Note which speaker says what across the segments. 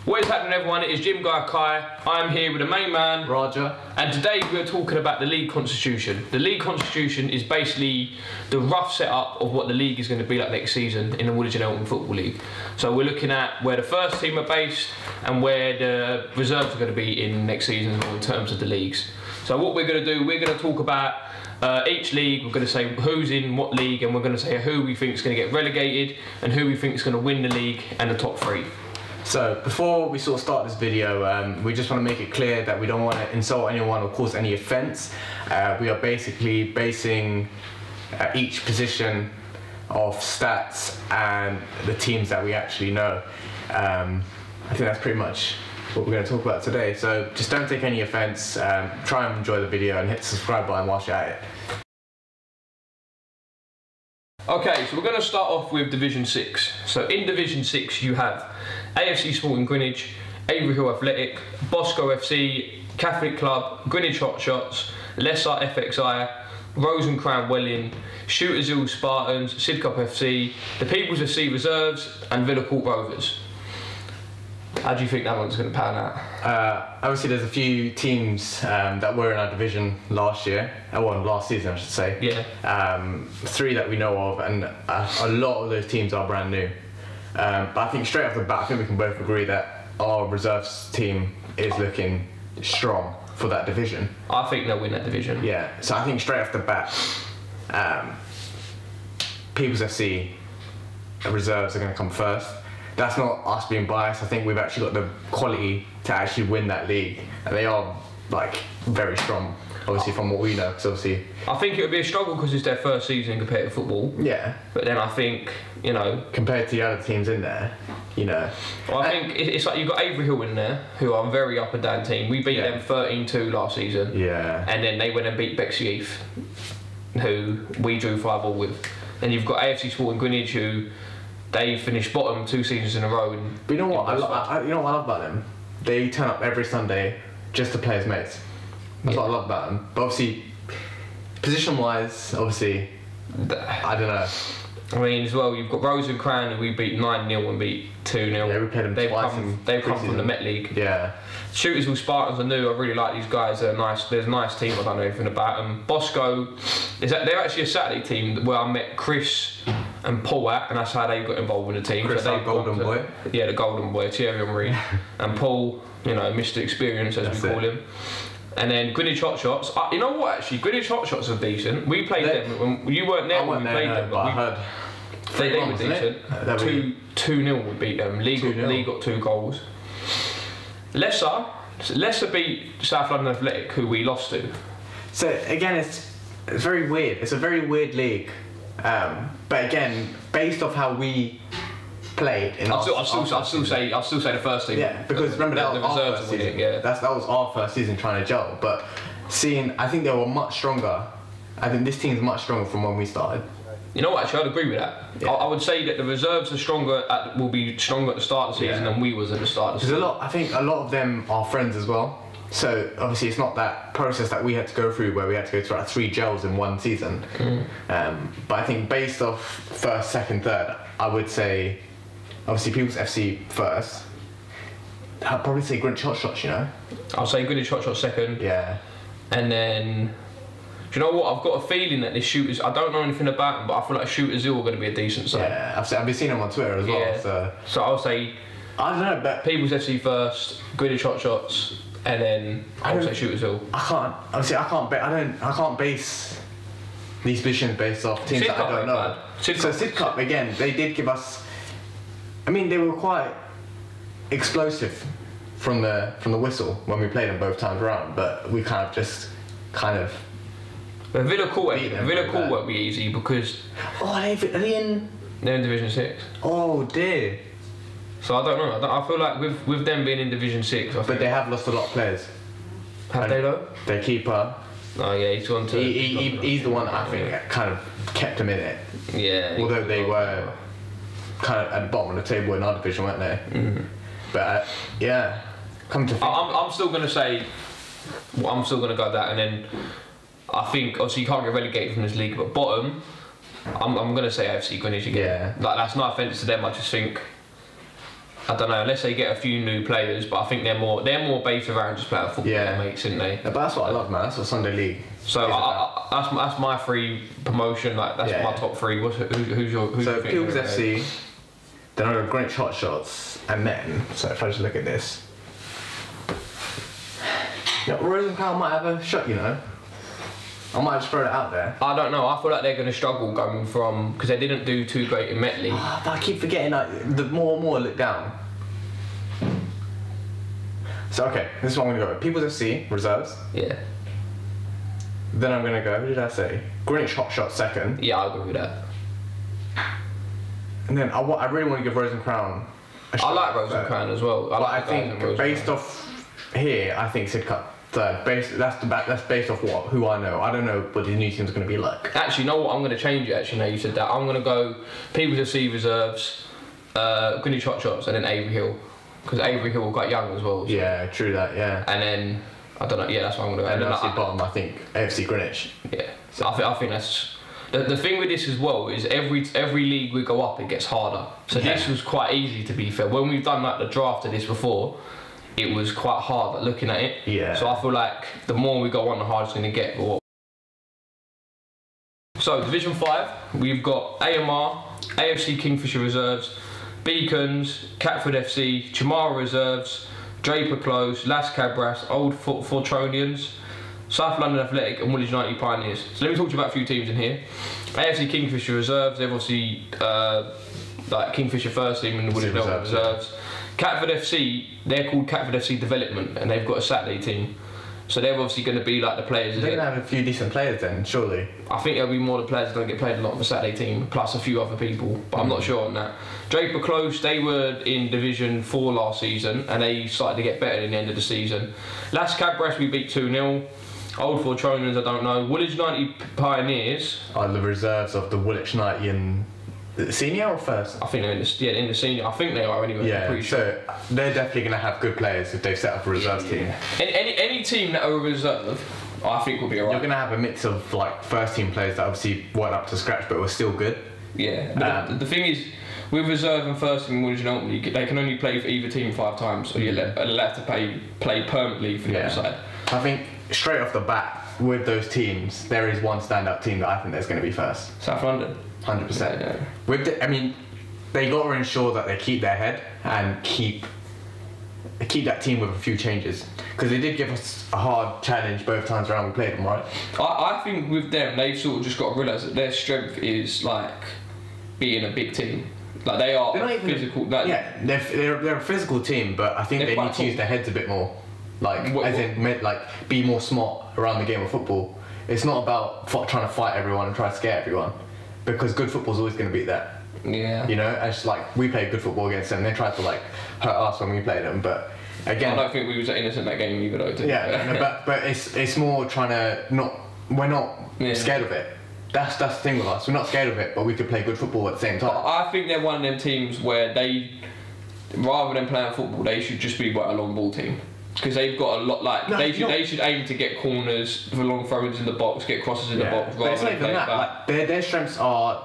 Speaker 1: What is happening, everyone? It is Gym Guy Kai. I'm here with the main man,
Speaker 2: Roger.
Speaker 1: And today we're talking about the league constitution. The league constitution is basically the rough setup of what the league is going to be like next season in the Woolwich and Eltham Football League. So we're looking at where the first team are based and where the reserves are going to be in next season in terms of the leagues. So what we're going to do, we're going to talk about each league. We're going to say who's in what league, and we're going to say who we think is going to get relegated and who we think is going to win the league and the top three.
Speaker 2: So before we sort of start this video, we just want to make it clear that we don't want to insult anyone or cause any offence. We are basically basing each position off stats and the teams that we actually know. I think that's pretty much what we're going to talk about today. So just don't take any offence, try and enjoy the video and hit the subscribe button whilst you're at it.
Speaker 1: Okay, so we're going to start off with Division 6. So in Division 6 you have AFC Sporting Greenwich, Avery Hill Athletic, Bosco FC, Catholic Club, Greenwich Hot Shots, Lesser FXI, Rose and Crown Welling, Shooters Hill Spartans, Sidcup FC, the People's FC Reserves and Villa Court Rovers. How do you think that one's going to pan out?
Speaker 2: Obviously there's a few teams that were in our division last year, well last season I should say.
Speaker 1: Yeah.
Speaker 2: Three that we know of, and a lot of those teams are brand new. But I think straight off the bat, I think we can both agree that our reserves team is looking strong for that division.
Speaker 1: I think they'll win that division.
Speaker 2: Yeah, so I think straight off the bat, People's FC reserves are going to come first. That's not us being biased. I think we've actually got the quality to actually win that league, and they are like very strong. Obviously, from what we know, because obviously
Speaker 1: I think it would be a struggle because it's their first season in competitive football.
Speaker 2: Yeah.
Speaker 1: But then I think, you know,
Speaker 2: compared to the other teams in there, you know.
Speaker 1: Well, I think it's like you've got Avery Hill in there, who are a very up and down team. We beat them 13-2 last season.
Speaker 2: Yeah.
Speaker 1: And then they went and beat Bexley Heath, who we drew 5-5 with. And you've got AFC Sporting Greenwich, who they finished bottom 2 seasons in a row.
Speaker 2: But you know what? You know what I love about them? They turn up every Sunday just to play as mates. That's what I love about them. But obviously, position-wise, obviously, I don't know.
Speaker 1: I mean, as well, you've got Rose and Crown, who we beat 9-0 and beat 2-0.
Speaker 2: Yeah, we played them twice.
Speaker 1: They've come from the Met League.
Speaker 2: Yeah.
Speaker 1: Shooters Hill Spartans are new. I really like these guys. They're nice. There's a nice team. I don't know anything about them. Bosco, they're actually a Saturday team where I met Chris and Paul at, and that's how they got involved with the team.
Speaker 2: Chris,
Speaker 1: so
Speaker 2: our golden boy.
Speaker 1: Yeah, the golden boy, Thierry Henry. And Paul, you know, Mr. Experience, as we call him. And then Greenwich Hot Shots. You know what, actually, Greenwich Hot Shots are decent. We played them. You weren't there when we played them, but
Speaker 2: I heard
Speaker 1: they were decent. 2-0 we beat them. Lee got 2 goals. Leicester beat South London Athletic, who we lost to.
Speaker 2: So again, it's very weird. It's a very weird league. But again, based off how we played, I'll still say the first team. Yeah, because remember that was our first season.
Speaker 1: Yeah.
Speaker 2: That was our first season trying to gel. But I think they were much stronger. I think this team's much stronger from when we started.
Speaker 1: You know what? Actually, I'd agree with that. Yeah. I would say that the reserves are will be stronger at the start of the season than we was at the start of the season.
Speaker 2: I think a lot of them are friends as well. So obviously it's not that process that we had to go through where we had to go through like 3 gels in 1 season. But I think based off first, second, third, I would say obviously People's FC first. I'd probably say Greenwich Hot Shots, you know?
Speaker 1: I'll say Greenwich Hot Shots second.
Speaker 2: Yeah.
Speaker 1: And then, do you know what? I've got a feeling that the Shooters, I don't know anything about them, but I feel like Shooters Hill are going to be a decent side.
Speaker 2: Yeah, I've been seeing them on Twitter as well. So I'll say
Speaker 1: I don't know, but People's FC first, Greenwich Hot Shots, and then I'll say Shooters Hill.
Speaker 2: I can't base these positions based off teams that I don't know. So Sidcup again, they did give us. I mean, they were quite explosive from the whistle when we played them both times around, but we kind of.
Speaker 1: But Villa Court won't be easy because.
Speaker 2: Oh, are they in?
Speaker 1: They're in Division 6.
Speaker 2: Oh dear.
Speaker 1: So I don't know. I feel like with them being in Division 6,
Speaker 2: but they have lost a lot of players.
Speaker 1: Have they though?
Speaker 2: Their keeper.
Speaker 1: Oh yeah, he's gone to.
Speaker 2: He's the one that I think kind of kept them in it.
Speaker 1: Yeah.
Speaker 2: Although they were kind of at the bottom of the table in our division, weren't they? But yeah, come to think.
Speaker 1: I'm still gonna say. Well, I'm still gonna go that, and then I think obviously you can't get relegated from this league, but bottom, I'm gonna say AFC Greenwich again.
Speaker 2: Yeah.
Speaker 1: Like that's no offence to them. I just think I don't know, unless they get a few new players, but I think they're more based around just playing football,
Speaker 2: Yeah.
Speaker 1: their mates, isn't they?
Speaker 2: Yeah, but that's what I love, man. That's what Sunday League.
Speaker 1: So that's my free promotion. Like that's my top three. Who's your?
Speaker 2: So People's FC. Then I got Greenwich Hot Shots, and then if I just look at this, Rosencrown might have a shot. I might just throw it out there.
Speaker 1: I don't know. I feel like they're going to struggle going from because they didn't do too great in Met League.
Speaker 2: But I keep forgetting the more and more I look down. So okay, this is what I'm gonna go with. People's FC reserves.
Speaker 1: Yeah.
Speaker 2: Then I'm gonna go. Who did I say? Greenwich Hot Shot second.
Speaker 1: Yeah, I agree with that.
Speaker 2: And then I really want to give Rosencrown a shot.
Speaker 1: I like Rosencrown as well.
Speaker 2: I think based off here, I think Sidcup third. That's based off who I know. I don't know what the new team's gonna be like.
Speaker 1: Actually, you know what? I'm gonna change it. Actually, now you said that, I'm gonna go People's FC reserves, Greenwich Hot Shots, and then Avery Hill. Because Avery Hill were quite young as well. So.
Speaker 2: Yeah, true that, yeah.
Speaker 1: And then, I don't know, yeah, that's what I'm going to go.
Speaker 2: And then bottom, I think, AFC Greenwich.
Speaker 1: Yeah, so I think that's... The thing with this as well is every league we go up, it gets harder. So this was quite easy, to be fair. When we've done like the draft of this before, it was quite hard looking at it.
Speaker 2: Yeah.
Speaker 1: So I feel like the more we go on, the harder it's going to get. So Division 5, we've got AMR, AFC Kingfisher Reserves, Beacons, Catford FC, Chamara Reserves, Draper Close, Las Cabras, Old Fortronians, South London Athletic and Woolwich United Pioneers. So let me talk to you about a few teams in here. AFC Kingfisher Reserves, they've obviously like Kingfisher First Team and the Woolwich United Reserves. Catford FC, they're called Catford FC Development and they've got a Saturday team. So they're obviously going to be like the players.
Speaker 2: They're going to have a few decent players then, surely.
Speaker 1: I think there'll be more the players that don't get played a lot on the Saturday team, plus a few other people, but I'm not sure on that. Draper Close, they were in Division 4 last season, and they started to get better in the end of the season. Las Cabras, we beat 2-0. Old Fortronians, I don't know. Woolwich United Pioneers
Speaker 2: are the reserves of the Woolwich United in senior or first?
Speaker 1: I think they're in the senior. I think they are anyway.
Speaker 2: Yeah,
Speaker 1: I'm pretty sure.
Speaker 2: So they're definitely going to have good players if they've set up a reserve team.
Speaker 1: Any team that are a reserve, I think will be alright.
Speaker 2: You're going to have a mix of like first team players that obviously weren't up to scratch but were still good.
Speaker 1: Yeah. But the thing is, with reserve and first team Woolwich United League, they can only play for either team 5 times, so you're allowed to play permanently for the other side.
Speaker 2: I think straight off the bat with those teams, there is one standout team that I think there's going to be first.
Speaker 1: South London.
Speaker 2: 100%.
Speaker 1: Yeah.
Speaker 2: I mean, they got to ensure that they keep their head and keep that team with a few changes, because they did give us a hard challenge both times around we played them, right?
Speaker 1: I think with them, they've sort of just got to realise that their strength is like being a big team. Like they're not even physical. Like,
Speaker 2: yeah, they're a physical team, but I think they need to use their heads a bit more. Like be more smart around the game of football. It's not about trying to fight everyone and try to scare everyone, because good football's always going to beat that.
Speaker 1: Yeah.
Speaker 2: You know, it's like we played good football against them. They tried to like hurt us when we played them, but again,
Speaker 1: I don't think we was innocent in that game either, though.
Speaker 2: Yeah, but it's more trying to we're not scared of it. That's the thing with us. We're not scared of it, but we could play good football at the same time.
Speaker 1: But I think they're one of them teams where they, rather than playing football, they should just be a long ball team. Because they've got a lot, they should aim to get corners for long throws in the box, get crosses in the box, rather than play back.
Speaker 2: Like, their strengths are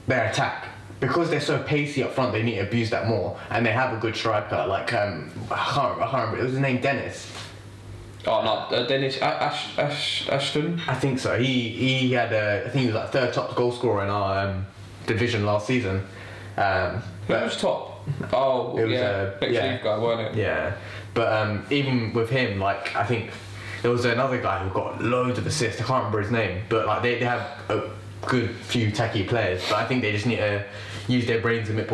Speaker 2: their attack. Because they're so pacey up front, they need to abuse that more. And they have a good striker, like I can't remember. It was his name, Dennis.
Speaker 1: Oh no, Dennis Ashton.
Speaker 2: I think so. He had I think he was like third top goal scorer in our division last season.
Speaker 1: Who was top? Oh, it was Bexley guy, wasn't it?
Speaker 2: Yeah, but even with him, like I think there was another guy who got loads of assists. I can't remember his name, but like they have a good few tacky players. But I think they just need to use their brains a bit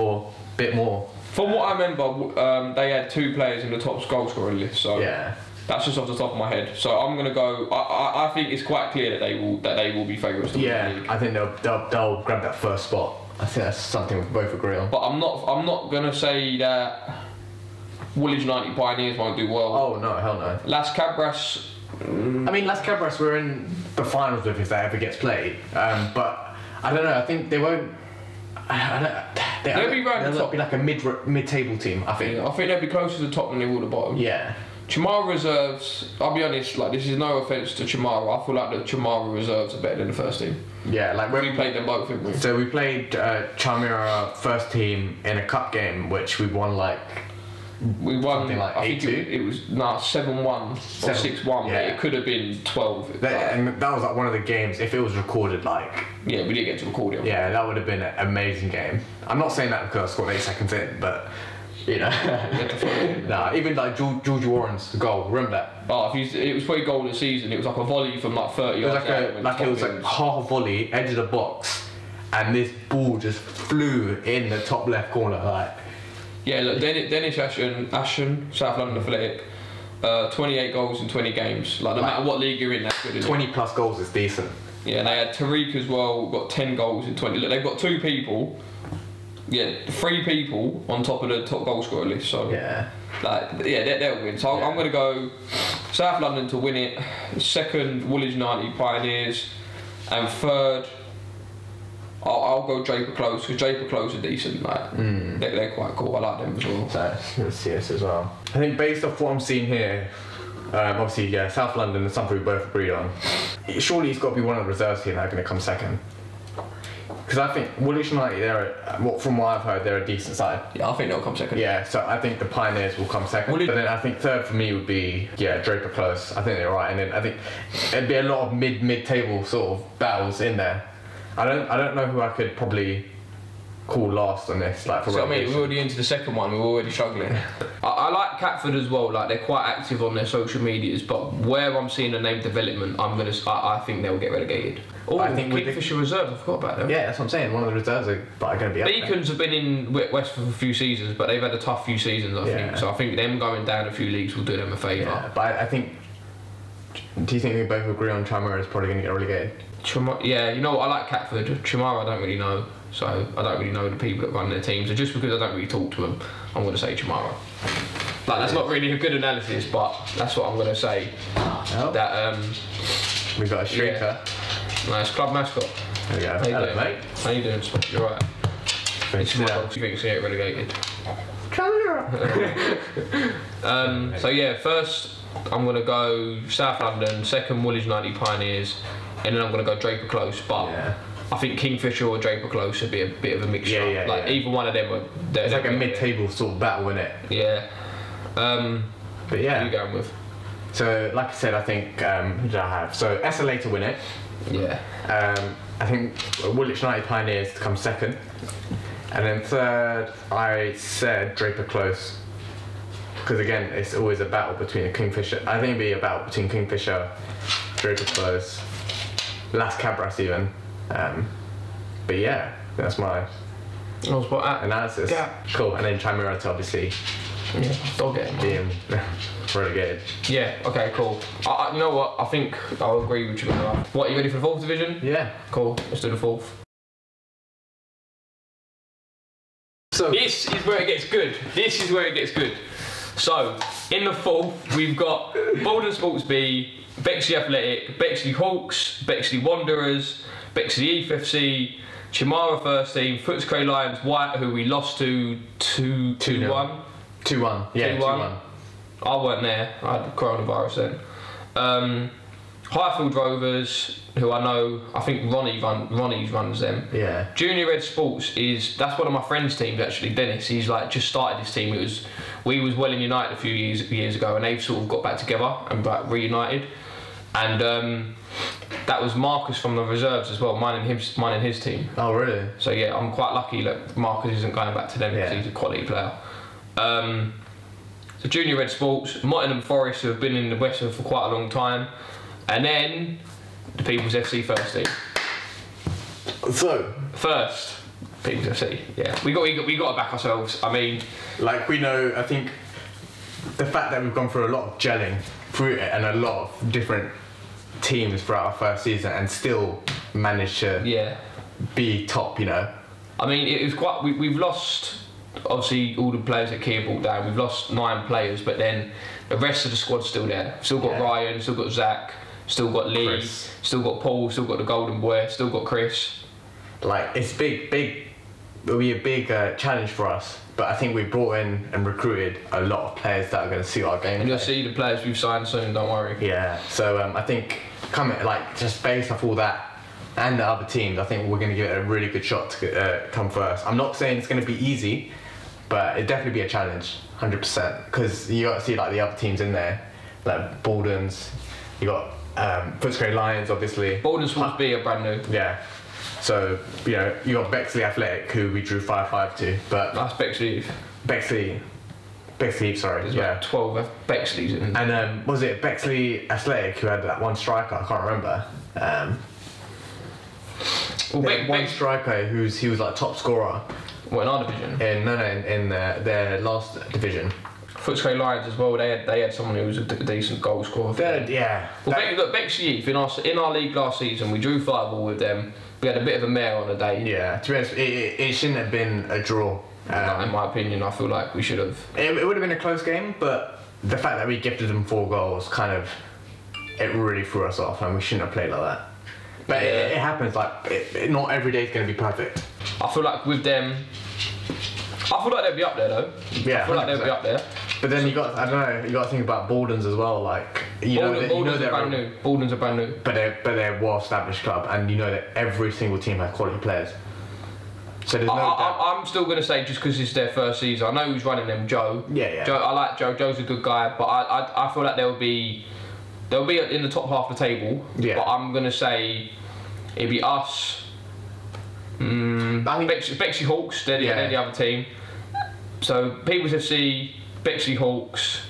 Speaker 2: more.
Speaker 1: From what I remember, they had 2 players in the top goal scoring list. So
Speaker 2: yeah.
Speaker 1: That's just off the top of my head. So I'm gonna go. I think it's quite clear that they will be favourites to win the league.
Speaker 2: I think they'll grab that first spot. I think that's something we both agree on.
Speaker 1: But I'm not gonna say that Woolwich United Pioneers won't do well.
Speaker 2: Oh no, hell no.
Speaker 1: Las Cabras.
Speaker 2: I mean, Las Cabras we're in the finals with if that ever gets played. But I don't know. I think they won't.
Speaker 1: They'll be right at the top.
Speaker 2: Be like a mid-table team. I think.
Speaker 1: Yeah, I think they'll be closer to the top than they will the bottom.
Speaker 2: Yeah.
Speaker 1: Chamara reserves, I'll be honest, like this is no offence to Chamara, I feel like the Chamara reserves are better than the first team.
Speaker 2: Yeah, like when
Speaker 1: we played them both, didn't we?
Speaker 2: So we played Chamara first team in a cup game, which we won like.
Speaker 1: We won,
Speaker 2: something like
Speaker 1: I think
Speaker 2: 8-2?
Speaker 1: it was 7-1 or 6-1, but it could have been 12.
Speaker 2: And that was like one of the games, if it was recorded, like.
Speaker 1: Yeah, we didn't get to record it.
Speaker 2: Yeah, that would have been an amazing game. I'm not saying that because I scored 8 seconds in, but. You know, nah, even like George Warren's goal, remember that?
Speaker 1: Oh, it was probably goal of the season. It was like a volley from like 30 yards.
Speaker 2: It was like half volley, edge of the box, and this ball just flew in the top left corner. Like,
Speaker 1: yeah, look, Dennis Ashen, South London Athletic, 28 goals in 20 games. Like no matter what league you're in, that's good.
Speaker 2: 20 plus goals is decent.
Speaker 1: Yeah, and they had Tariq as well, got 10 goals in 20. Look, they've got 2 people. Yeah, 3 people on top of the top goal scorer list. So
Speaker 2: yeah,
Speaker 1: they'll win. So I'm going to go South London to win it. Second, Woolwich United Pioneers, and third, I'll go Draper Close because Draper Close are decent. Like they're quite cool. I like them as well.
Speaker 2: So let's see us as well. I think based off what I'm seeing here, obviously South London is something we both agreed on. Surely it's got to be one of the reserves here that are going to come second. Because I think Woolwich United, from what I've heard, they're a decent side.
Speaker 1: Yeah, I think they'll come second.
Speaker 2: Yeah, so I think the Pioneers will come second. But then I think third for me would be, Draper Close. I think they're right. And then I think it'd be a lot of mid-table sort of battles in there. I don't know who I could probably call last on this. Like,
Speaker 1: so I mean, we're already into the second one. We're already struggling. I like Catford as well. Like they're quite active on their social medias. But where I'm seeing the name development, I think they'll get relegated. Oh, I think Kingfisher reserves. I forgot about them.
Speaker 2: Yeah, that's what I'm saying. One of the reserves are going to be up
Speaker 1: Beacons have been in Wesfa for a few seasons, but they've had a tough few seasons. I think so. I think them going down a few leagues will do them a favour.
Speaker 2: Yeah, but I think. Do you think we both agree on Chamara is probably going to get relegated?
Speaker 1: Yeah, you know what? I like Catford. Chamara, I don't really know. So I don't really know the people that run their teams. So just because I don't really talk to them, I'm going to say Chamara. Like that's not really a good analysis, but that's what I'm going to say.
Speaker 2: Oh.
Speaker 1: That
Speaker 2: we got a shrieker.
Speaker 1: Yeah. Nice club mascot.
Speaker 2: There we go. Hello, mate.
Speaker 1: How you doing? You're right. This is my dog. She thinks he get relegated. So yeah, first I'm going to go South London. Second, Woolwich United Pioneers, and then I'm going to go Draper Close. But I think Kingfisher or Draper Close would be a bit of a mixture. Either one of them.
Speaker 2: It's like a mid-table sort of battle, isn't it?
Speaker 1: Yeah.
Speaker 2: But yeah.
Speaker 1: Who are you going with?
Speaker 2: So, like I said, I think who did I have? So SLA to win it.
Speaker 1: Yeah.
Speaker 2: I think Woolwich United Pioneers to come second, and then third I said Draper Close. Because again, it's always a battle between a Kingfisher. I think it'd be a battle between Kingfisher, Draper Close, Las Cabras even. But yeah, that's my analysis. Yeah. Cool, and then Chimera to obviously
Speaker 1: dog it.
Speaker 2: Being relegated.
Speaker 1: Yeah, okay, cool. You know what, I think I'll agree with you on that. What, are you ready for the 4th division?
Speaker 2: Yeah.
Speaker 1: Cool, let's do the 4th. So this is where it gets good. This is where it gets good. So, in the 4th, we've got Bolden Sports B, Bexley Athletic, Bexley Hawks, Bexley Wanderers, Bexley Heath FC, Chimara First Team, Footscray Lions White, who we lost to 2-1.
Speaker 2: 2-1. Yeah, 2-1.
Speaker 1: I weren't there. I had coronavirus then. Highfield Rovers, who I think Ronnie runs them.
Speaker 2: Yeah.
Speaker 1: Junior Red Sports that's one of my friend's teams actually. Dennis, he's like just started this team. We was Welling United a few years ago, and they've sort of got back together and like reunited. And that was Marcus from the reserves as well, mine and his team.
Speaker 2: Oh really?
Speaker 1: So yeah, I'm quite lucky that Marcus isn't going back to them because he's a quality player. So Junior Red Sports, Mottingham Forest, who have been in the Wesfa for quite a long time, and then the People's FC First Team.
Speaker 2: So
Speaker 1: first, People's FC. Yeah, we got to back ourselves. I mean,
Speaker 2: like we know, I think the fact that we've gone through a lot of gelling through it and a lot of different teams throughout our first season and still managed to be top, you know.
Speaker 1: I mean, it was quite. We've lost obviously all the players that Kia brought down. We've lost 9 players, but then the rest of the squad's still there. Still got Ryan, still got Zach, still got Lee,
Speaker 2: Chris.
Speaker 1: Still got Paul, still got the Golden Boy, still got Chris.
Speaker 2: Like it's big. It'll be a big challenge for us but I think we brought in and recruited a lot of players that are going to suit our game.
Speaker 1: And you'll see the players we've signed soon, don't worry.
Speaker 2: Yeah, so I think just based off all that and the other teams, I think we're going to give it a really good shot to come first. I'm not saying it's going to be easy, but it'd definitely be a challenge, 100%. Because you got to see like the other teams in there, like Baldens, you got Footscray Lions, obviously.
Speaker 1: Baldens will be a brand new.
Speaker 2: Yeah. So, you know, you got Bexley Athletic, who we drew 5-5 to, but...
Speaker 1: That's Bexley.
Speaker 2: Bexley, sorry.
Speaker 1: There's
Speaker 2: yeah.
Speaker 1: about 12 Bexleys in.
Speaker 2: And was it Bexley Athletic who had that one striker? I can't remember. One striker he was like top scorer.
Speaker 1: What, in our division?
Speaker 2: In their last division.
Speaker 1: Footscray Lions as well. They had someone who was a decent goal scorer.
Speaker 2: Yeah.
Speaker 1: Well, look, Bexley Youth in our league last season, we drew 5-5 with them. We had a bit of a mare on the day.
Speaker 2: Yeah. To be honest, it shouldn't have been a draw.
Speaker 1: In my opinion, I feel like we should have.
Speaker 2: It would have been a close game, but the fact that we gifted them 4 goals it really threw us off, and we shouldn't have played like that. But it happens. Like not every day is going to be perfect.
Speaker 1: I feel like with them, I feel like they'll be up there though.
Speaker 2: Yeah,
Speaker 1: I feel like they'll be up there.
Speaker 2: But then you got to think about Baldens as well. Like
Speaker 1: Baldens are brand new. Baldens are brand new.
Speaker 2: But they're a well-established club, and you know that every single team has quality players. So there's no doubt.
Speaker 1: I'm still going to say just because it's their first season. I know who's running them, Joe.
Speaker 2: Yeah.
Speaker 1: Joe, I like Joe. Joe's a good guy, but I feel like they'll be in the top half of the table.
Speaker 2: Yeah.
Speaker 1: But I'm going to say it'd be us. Bexley Hawks. They're the other team. So People's FC, Bexley Hawks.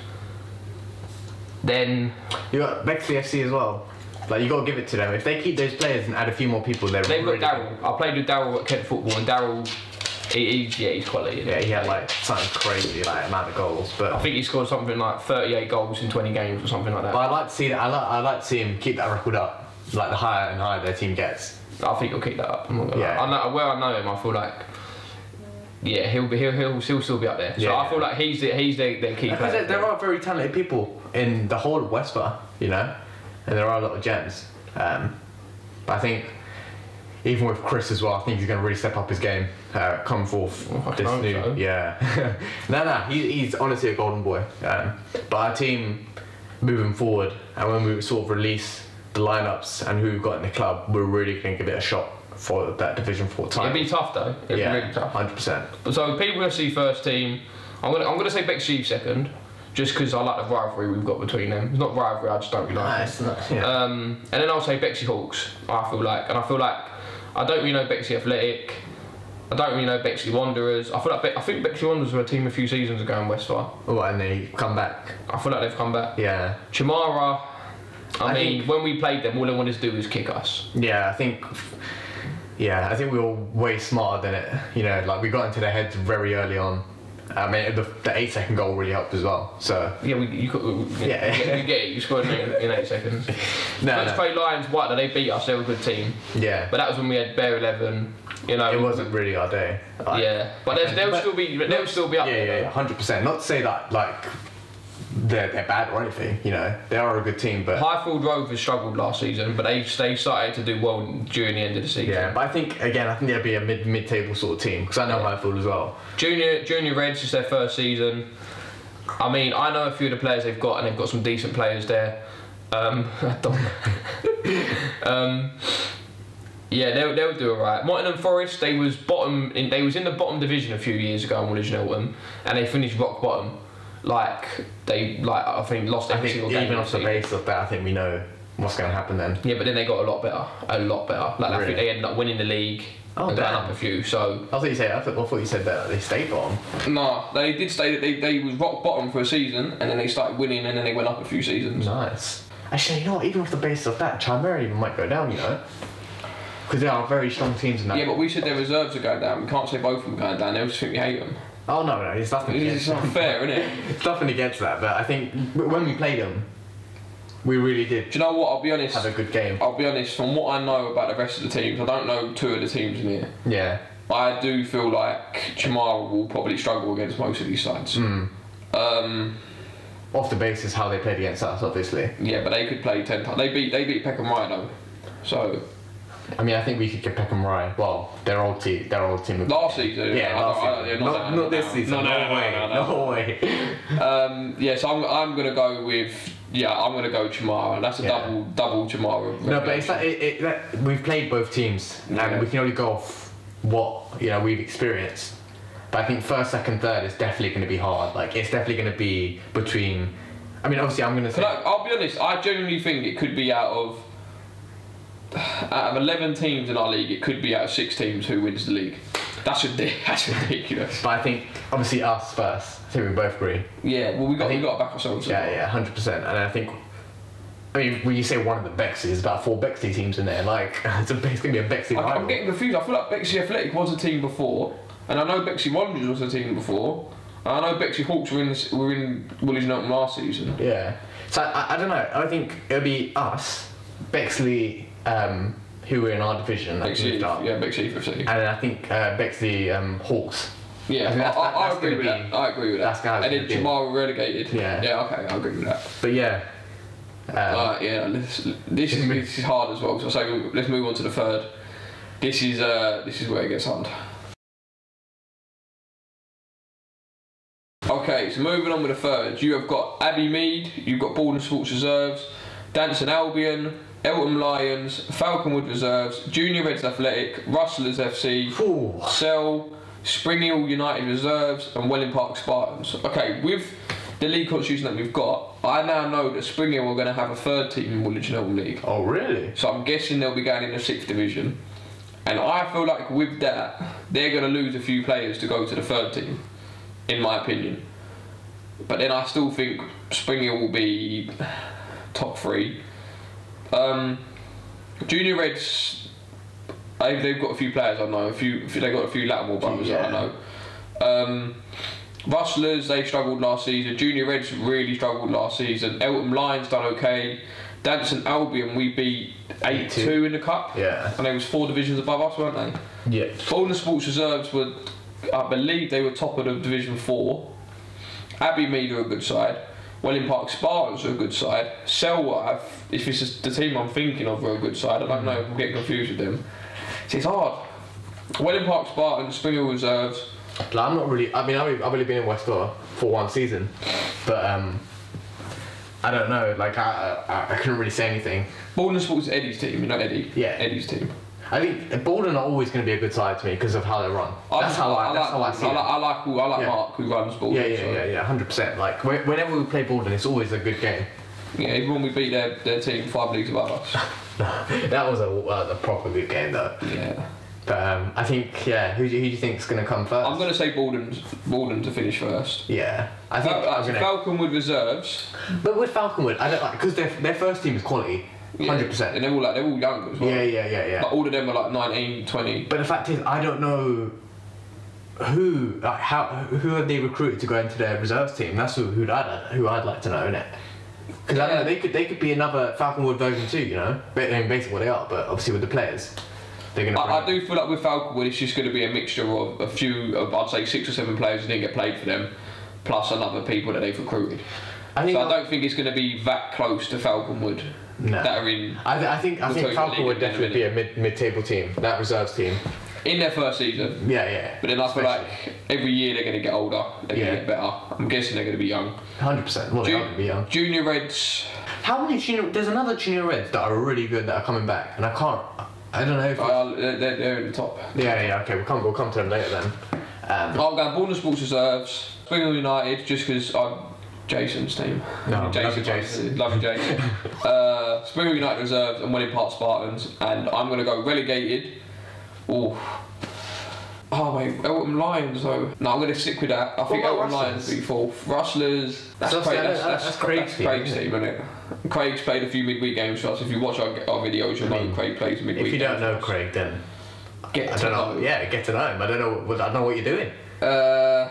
Speaker 1: Then
Speaker 2: you got Bexley FC as well. Like, you got to give it to them. If they keep those players and add a few more people, they've
Speaker 1: got Daryl. I played with Daryl at Kent Football, and Daryl, he's quality.
Speaker 2: Yeah, he had like something crazy, like amount of goals. But
Speaker 1: I think he scored something like 38 goals in 20 games or something like that.
Speaker 2: But I'd like to see that. I like to see him keep that record up. Like the higher and higher their team gets.
Speaker 1: I think he'll keep that up. I'm not gonna
Speaker 2: lie.
Speaker 1: I know where I know him. I feel like. Yeah, he'll still be up there. So I feel like he's their key player.
Speaker 2: Because there are very talented people in the whole of Wesfa, you know, and there are a lot of gems. But I think even with Chris as well, I think he's going to really step up his game, come forth. Yeah. No, he's honestly a golden boy. But our team moving forward, and when we sort of release the lineups and who we've got in the club, we're really going to give it a shot for that Division 4 title.
Speaker 1: It'd be tough though. It'd be really tough.
Speaker 2: 100%.
Speaker 1: So people going to see first team. I'm gonna say Bexley second, just because I like the rivalry we've got between them. It's not rivalry, I just don't really like it. And then I'll say Bexley Hawks. I feel like I don't really know Bexley Athletic. I don't really know Bexley Wanderers. I think Bexley Wanderers were a team a few seasons ago in Wesfa.
Speaker 2: Oh, and they come back.
Speaker 1: I feel like they've come back.
Speaker 2: Yeah.
Speaker 1: Chimara. I mean, when we played them, all they wanted to do was kick us.
Speaker 2: Yeah, I think we were way smarter than it. You know, like we got into their heads very early on. I mean, the 8-second goal really helped as well. So
Speaker 1: yeah, you get it. You scored in 8 seconds. Let's play Lions White. They beat us. They were a good team.
Speaker 2: Yeah.
Speaker 1: But that was when we had bare 11. You know,
Speaker 2: it wasn't really our day.
Speaker 1: Like, yeah, but they'll still be up.
Speaker 2: Yeah, 100%. Not to say that like they're bad or anything. You know, they are a good team. But
Speaker 1: Highfield Rovers struggled last season, but they started to do well during the end of the season.
Speaker 2: Yeah, but I think they'll be a mid-table sort of team because I know Highfield as well. Junior
Speaker 1: Reds is their first season. I mean, I know a few of the players they've got, and they've got some decent players there. Yeah, they'll do alright. Mottingham Forest, they was in the bottom division a few years ago in Woolwich and Eltham, and they finished rock bottom. I think lost every single game.
Speaker 2: Even off the base of that, I think we know what's going to happen then.
Speaker 1: Yeah, but then they got a lot better. Like really? I think they ended up winning the league and going up a few. So
Speaker 2: I thought you said that they stayed bottom.
Speaker 1: No, they did stay. They was rock bottom for a season, and then they started winning, and then they went up a few seasons.
Speaker 2: Nice. Actually, you know what? Even off the base of that, Chimera even might go down. You know. Because there are very strong teams in that.
Speaker 1: Yeah, but we said their reserves are going down. We can't say both of them are going down. They'll just think we hate them.
Speaker 2: Oh no, it's nothing.
Speaker 1: It's not fair, isn't it?
Speaker 2: It's nothing against that, but I think when we played them, we really did.
Speaker 1: Do you know what? I'll be honest.
Speaker 2: Have a good game.
Speaker 1: I'll be honest. From what I know about the rest of the teams, I don't know 2 of the teams in here.
Speaker 2: Yeah.
Speaker 1: I do feel like Chimara will probably struggle against most of these sides.
Speaker 2: Off the basis how they played against us, obviously.
Speaker 1: Yeah, but they could play 10 times. They beat Peckham Rye though, so.
Speaker 2: I mean, I think we could get Peckham right. Well, their old team.
Speaker 1: Last season.
Speaker 2: Yeah, last season. Not this season. No way.
Speaker 1: Yeah, so I'm gonna go with. Yeah, I'm gonna go Chamara. That's a double Chamara.
Speaker 2: No, but it's like we've played both teams, and we can only go off what we've experienced. But I think first, second, third is definitely going to be hard. Like it's definitely going to be between. I mean, obviously, I'm going to say.
Speaker 1: I'll be honest. I genuinely think it could be out of 11 teams in our league. It could be out of 6 teams who wins the league. That's ridiculous.
Speaker 2: But I think obviously us first. I think we both agree.
Speaker 1: Yeah. Well, we got to back ourselves.
Speaker 2: Yeah, 100%. And I think. I mean, when you say one of the Bexley, there's about 4 Bexley teams in there. Like, it's going to be a Bexley rival.
Speaker 1: I'm getting confused. I feel like Bexley Athletic was a team before, and I know Bexley Wanderers was a team before, and I know Bexley Hawks were in Woolwich Norton last season.
Speaker 2: Yeah. So, I don't know. I think it'll be us, Bexley, who were in our division.
Speaker 1: Bexley FC.
Speaker 2: And then I think Bexley Hawks.
Speaker 1: Yeah, I agree with that. I agree with that. And then Jamar relegated.
Speaker 2: Yeah.
Speaker 1: Yeah, okay, I agree with that.
Speaker 2: But yeah.
Speaker 1: This is hard as well. So let's move on to the third. This is where it gets hard. Okay, so moving on with the third, you have got Abbey Mead, you've got Borden Sports Reserves, Danson Albion, Eltham Lions, Falconwood Reserves, Junior Reds Athletic, Rustlers FC, Cell, Spring Hill United Reserves, and Welling Park Spartans. Okay, with the league constitution that we've got, I now know that Spring Hill are going to have a 3rd team in Woolwich Norton League.
Speaker 2: Oh, really?
Speaker 1: So I'm guessing they'll be going in the 6th division. And I feel like with that, they're going to lose a few players to go to the 3rd team, in my opinion. But then I still think Spring Hill will be top 3. Junior Reds, they've got a few players I know. They've got a few Lattimore brothers that I know. Rustlers, they struggled last season. Junior Reds really struggled last season. Eltham Lions done okay. Danson Albion, we beat 8-2 in the cup.
Speaker 2: Yeah.
Speaker 1: And they was 4 divisions above us, weren't they?
Speaker 2: Yeah.
Speaker 1: Borden Sports Reserves were, I believe they were top of the Division 4. Abbey Mead are a good side. Welling Park Spartans are a good side. Selwa, if it's just the team I'm thinking of, are a good side. I don't know, I'm getting confused with them. So it's hard. Welling Park Spartans, Spring Hill Reserves.
Speaker 2: Like, I'm not really. I mean, I've only been in Wesfa for 1 season, but I don't know. Like, I couldn't really say anything.
Speaker 1: Borden Sports is Eddie's team, you know Eddie.
Speaker 2: Yeah.
Speaker 1: Eddie's team.
Speaker 2: I think Borden are always going to be a good side to me because of how they run. That's how I see it.
Speaker 1: I like Mark who runs Borden.
Speaker 2: Yeah, 100%. Like whenever we play Borden, it's always a good game.
Speaker 1: Yeah, even when we beat their team 5 leagues above us.
Speaker 2: That was a proper good game though.
Speaker 1: Yeah.
Speaker 2: But I think, who do you think is going to come first?
Speaker 1: I'm going to say Borden to finish first.
Speaker 2: Yeah, I think
Speaker 1: Falconwood Reserves.
Speaker 2: But with Falconwood, I don't like because their first team is quality, 100%.
Speaker 1: And they're all young as well.
Speaker 2: Yeah.
Speaker 1: Like, all of them are like 19, 20.
Speaker 2: But the fact is, I don't know who have they recruited to go into their reserves team. That's who I'd like to know, innit? Because I don't know, they could be another Falconwood version too, you know. I mean, basically what they are, but obviously with the players.
Speaker 1: I do feel like with Falconwood it's just going to be a mixture of a few, I'd say 6 or 7 players who didn't get played for them, plus another people that they've recruited. I don't think it's going to be that close to Falconwood.
Speaker 2: No.
Speaker 1: That are in.
Speaker 2: I think Falconwood would definitely be a mid-table team, that reserves team.
Speaker 1: In their first season.
Speaker 2: Yeah.
Speaker 1: But then I feel like every year they're going to get older, they're going to get better. I'm guessing they're going to be young.
Speaker 2: 100%. Well, they're going to be young.
Speaker 1: Junior Reds.
Speaker 2: How many there's another Junior Reds that are really good that are coming back, and I don't know if
Speaker 1: they're in the top.
Speaker 2: Yeah. Okay, we'll come to them later then.
Speaker 1: I'll go Borden Sports Reserves, Spring Hill United, just because I'm Jason's team.
Speaker 2: No,
Speaker 1: Jason. Love you, Jason. Spring Hill United Reserves and Welling Park Spartans, and I'm going to go relegated. Oh wait, Eltham Lions though. No, I'm going to stick with that. I think Eltham Lions will be 4th. Rustlers. That's Craig's team, isn't it? Craig's played a few midweek games for us. If you watch our videos, you'll know Craig plays midweek.
Speaker 2: If you don't know Craig, then
Speaker 1: get to know him.
Speaker 2: Yeah, get to know him. I don't know what you're doing.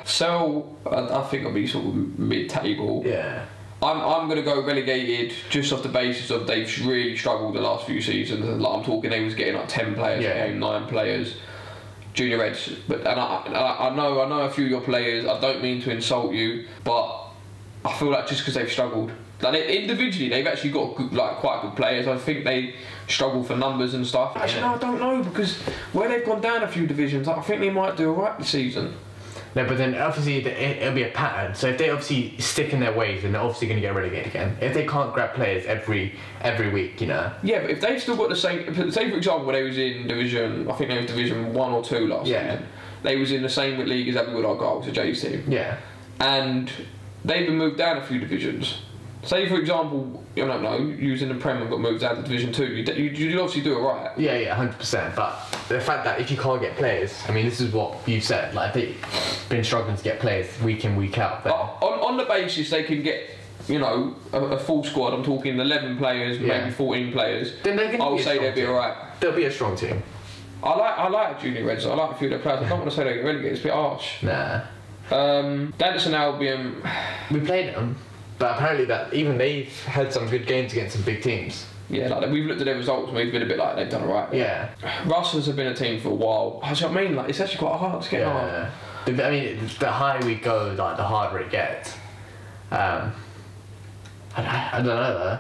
Speaker 1: So I think I'll be sort of mid-table.
Speaker 2: Yeah.
Speaker 1: I'm going to go relegated just off the basis of they've really struggled the last few seasons. And like I'm talking, they was getting like 10 players a game, 9 players. Junior Reds, but I know a few of your players. I don't mean to insult you, but I feel like just because they've struggled. Like individually, they've actually got good, like quite good players. I think they struggle for numbers and stuff. Actually, no, I don't know, because where they've gone down a few divisions, I think they might do alright this season.
Speaker 2: No, but then obviously it'll be a pattern. So if they obviously stick in their ways, then they're obviously going to get relegated again. If they can't grab players every week, you know.
Speaker 1: Yeah, but if they've still got the same, say for example, they was in division, I think they was division 1 or 2 last season. They was in the same league as Abbeywood Argyle, so Jay's team.
Speaker 2: Yeah. And
Speaker 1: they've been moved down a few divisions. Say for example, I don't know, you was in the Prem and got moved down to Division 2, you'd obviously do it right.
Speaker 2: Yeah, 100%. But the fact that if you can't get players, I mean, this is what you said, like they've been struggling to get players week in, week out.
Speaker 1: On the basis they can get, you know, a full squad, I'm talking 11 players, maybe 14 players,
Speaker 2: then I'll say
Speaker 1: they'll be alright.
Speaker 2: They'll be a strong team.
Speaker 1: I like Junior Reds, I like a few of their players. I don't want to say they get relegated, it's a bit harsh.
Speaker 2: Nah.
Speaker 1: Danderson Albion,
Speaker 2: we played them. But apparently that even they've had some good games against some big teams.
Speaker 1: Yeah, like we've looked at their results and we've been a bit like they've done alright.
Speaker 2: Yeah.
Speaker 1: Rustlers have been a team for a while. That's what I mean, like it's actually quite hard, it's getting hard.
Speaker 2: I mean, the higher we go, like the harder it gets. I don't know though.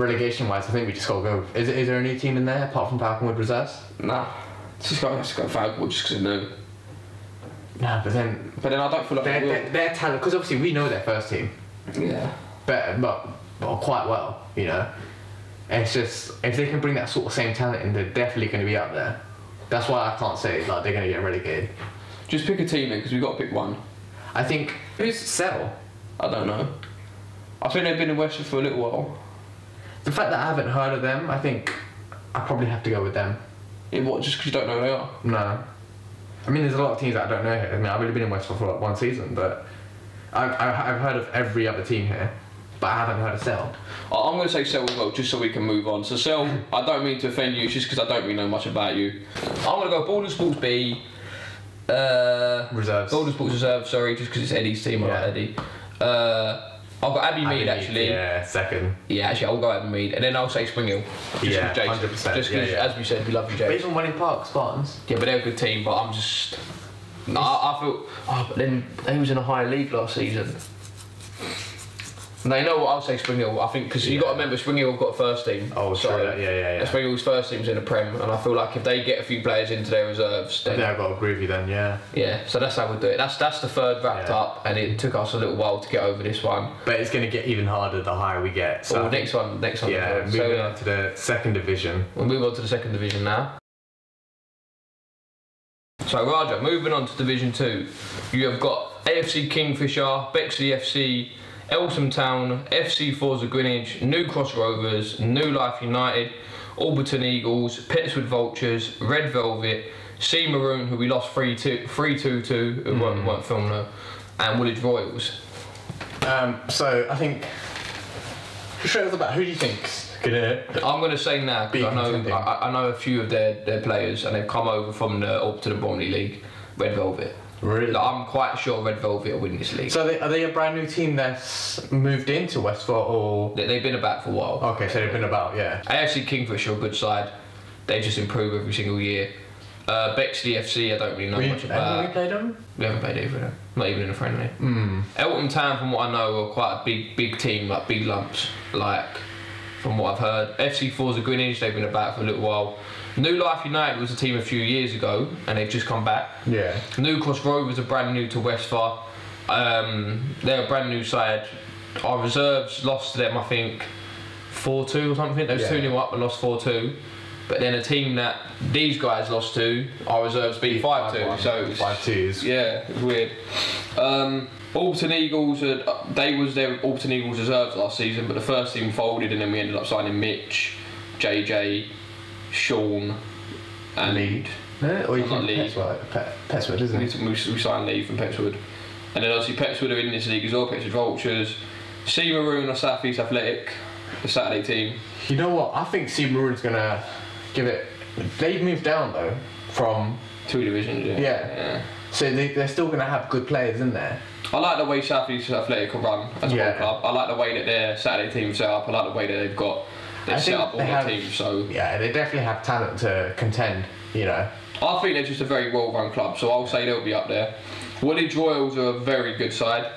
Speaker 2: Relegation wise, I think we just gotta go. Is there a new team in there apart from Falconwood Reserves?
Speaker 1: Nah. Just go Falconwood just because they're new.
Speaker 2: Nah, but then
Speaker 1: I don't feel like
Speaker 2: their talent, because obviously we know their first team.
Speaker 1: Yeah.
Speaker 2: Better, but quite well, you know. And it's just if they can bring that sort of same talent in, they're definitely going to be up there. That's why I can't say like they're going to get relegated.
Speaker 1: Just pick a team in because we've got to pick one.
Speaker 2: I think who's Sell?
Speaker 1: I don't know. I think they've been in Wesfa for a little while.
Speaker 2: The fact that I haven't heard of them, I think I probably have to go with them.
Speaker 1: Yeah, what? Just because you don't know who they are?
Speaker 2: No. I mean, there's a lot of teams that I don't know here. I mean, I've only been in Westville for like 1 season, but I've heard of every other team here, but I haven't heard of Sell.
Speaker 1: I'm going to say Sell as well, just so we can move on. So Sell, I don't mean to offend you, it's just because I don't really know much about you. I'm going to go Borden Sports B.
Speaker 2: Reserves.
Speaker 1: Borden Sports Reserve, sorry, just because it's Eddie's team. I like Eddie. I'll go Abbey Mead actually.
Speaker 2: Yeah, second.
Speaker 1: Yeah, actually, I'll go Abbey Mead, and then I'll say Spring Hill.
Speaker 2: Yeah, 100%.
Speaker 1: Just because, as we said, we love you, Jason.
Speaker 2: But even Welling Park Spartans.
Speaker 1: Yeah, but they're a good team. But I'm just. I feel. Oh, but then they was in a higher league last season. No, you know what? I'll say Spring Hill. I think because you got to remember Spring Hill got first team.
Speaker 2: Oh, so, yeah.
Speaker 1: Spring Hill's first team's in the Prem, and I feel like if they get a few players into their reserves, then
Speaker 2: I've got to agree with you then. Yeah.
Speaker 1: Yeah, so that's how we'll do it. That's the third wrapped up, and it took us a little while to get over this one.
Speaker 2: But it's going to get even harder the higher we get. So
Speaker 1: next one.
Speaker 2: Yeah, moving on to the second division.
Speaker 1: We'll move on to the second division now. So Raja, moving on to Division 2, you have got AFC Kingfisher, Bexley FC, Eltham Town, FC Forza Greenwich, New Cross Rovers, New Life United, Alberton Eagles, Pettswood Vultures, Red Velvet, Sea Maroon, who we lost 3-2 to, who weren't filmed though, and Woolwich Royals.
Speaker 2: So I think, straight off the bat, who do you think's gonna?
Speaker 1: I'm gonna say now because I know a few of their players, and they've come over from the Alberton and Bromley League, Red Velvet.
Speaker 2: Really?
Speaker 1: Like, I'm quite sure Red Velvet will win this league.
Speaker 2: So are they a brand new team that's moved into Westford, or?
Speaker 1: They've been about for a while.
Speaker 2: Okay, so they've been about, yeah.
Speaker 1: AFC Kingfisher are a good side. They just improve every single year. Bexley FC, I don't really know much about.
Speaker 2: Have we played them?
Speaker 1: We haven't played either of them. Not even in a friendly. Eltham Town, from what I know, are quite a big team, like big lumps, like from what I've heard. FC Forza Greenwich, they've been about for a little while. New Life United was a team a few years ago, and they've just come back. Yeah. New Cross Rovers are brand new to Wesfa. They're a brand new side. Our reserves lost to them, I think, 4-2 or something. They was 2-0 up and lost 4-2. But then a team that these guys lost to, our reserves beat 5-2. So it was
Speaker 2: 5-2s.
Speaker 1: Yeah, it was weird. Alberton Eagles, they was their Alberton Eagles reserves last season, but the first team folded, and then we ended up signing Mitch, JJ, Sean, and
Speaker 2: Lead. No, or you can Pettswood, isn't it?
Speaker 1: We signed Lee from Pettswood. And then obviously Pettswood are in this league as well, Pettswood Vultures. Sea Maroon are South East Athletic, the Saturday team.
Speaker 2: You know what? I think Sea Maroon's going to give it... They've moved down though, from...
Speaker 1: 2 divisions, yeah.
Speaker 2: So they're still going to have good players in there.
Speaker 1: I like the way South East Athletic can run as a whole club. I like the way that their Saturday team set up. I like the way that they've set up all their teams. So
Speaker 2: yeah, they definitely have talent to contend, you know.
Speaker 1: I think they're just a very well-run club, so I'll say they'll be up there. Woolwich Royals are a very good side.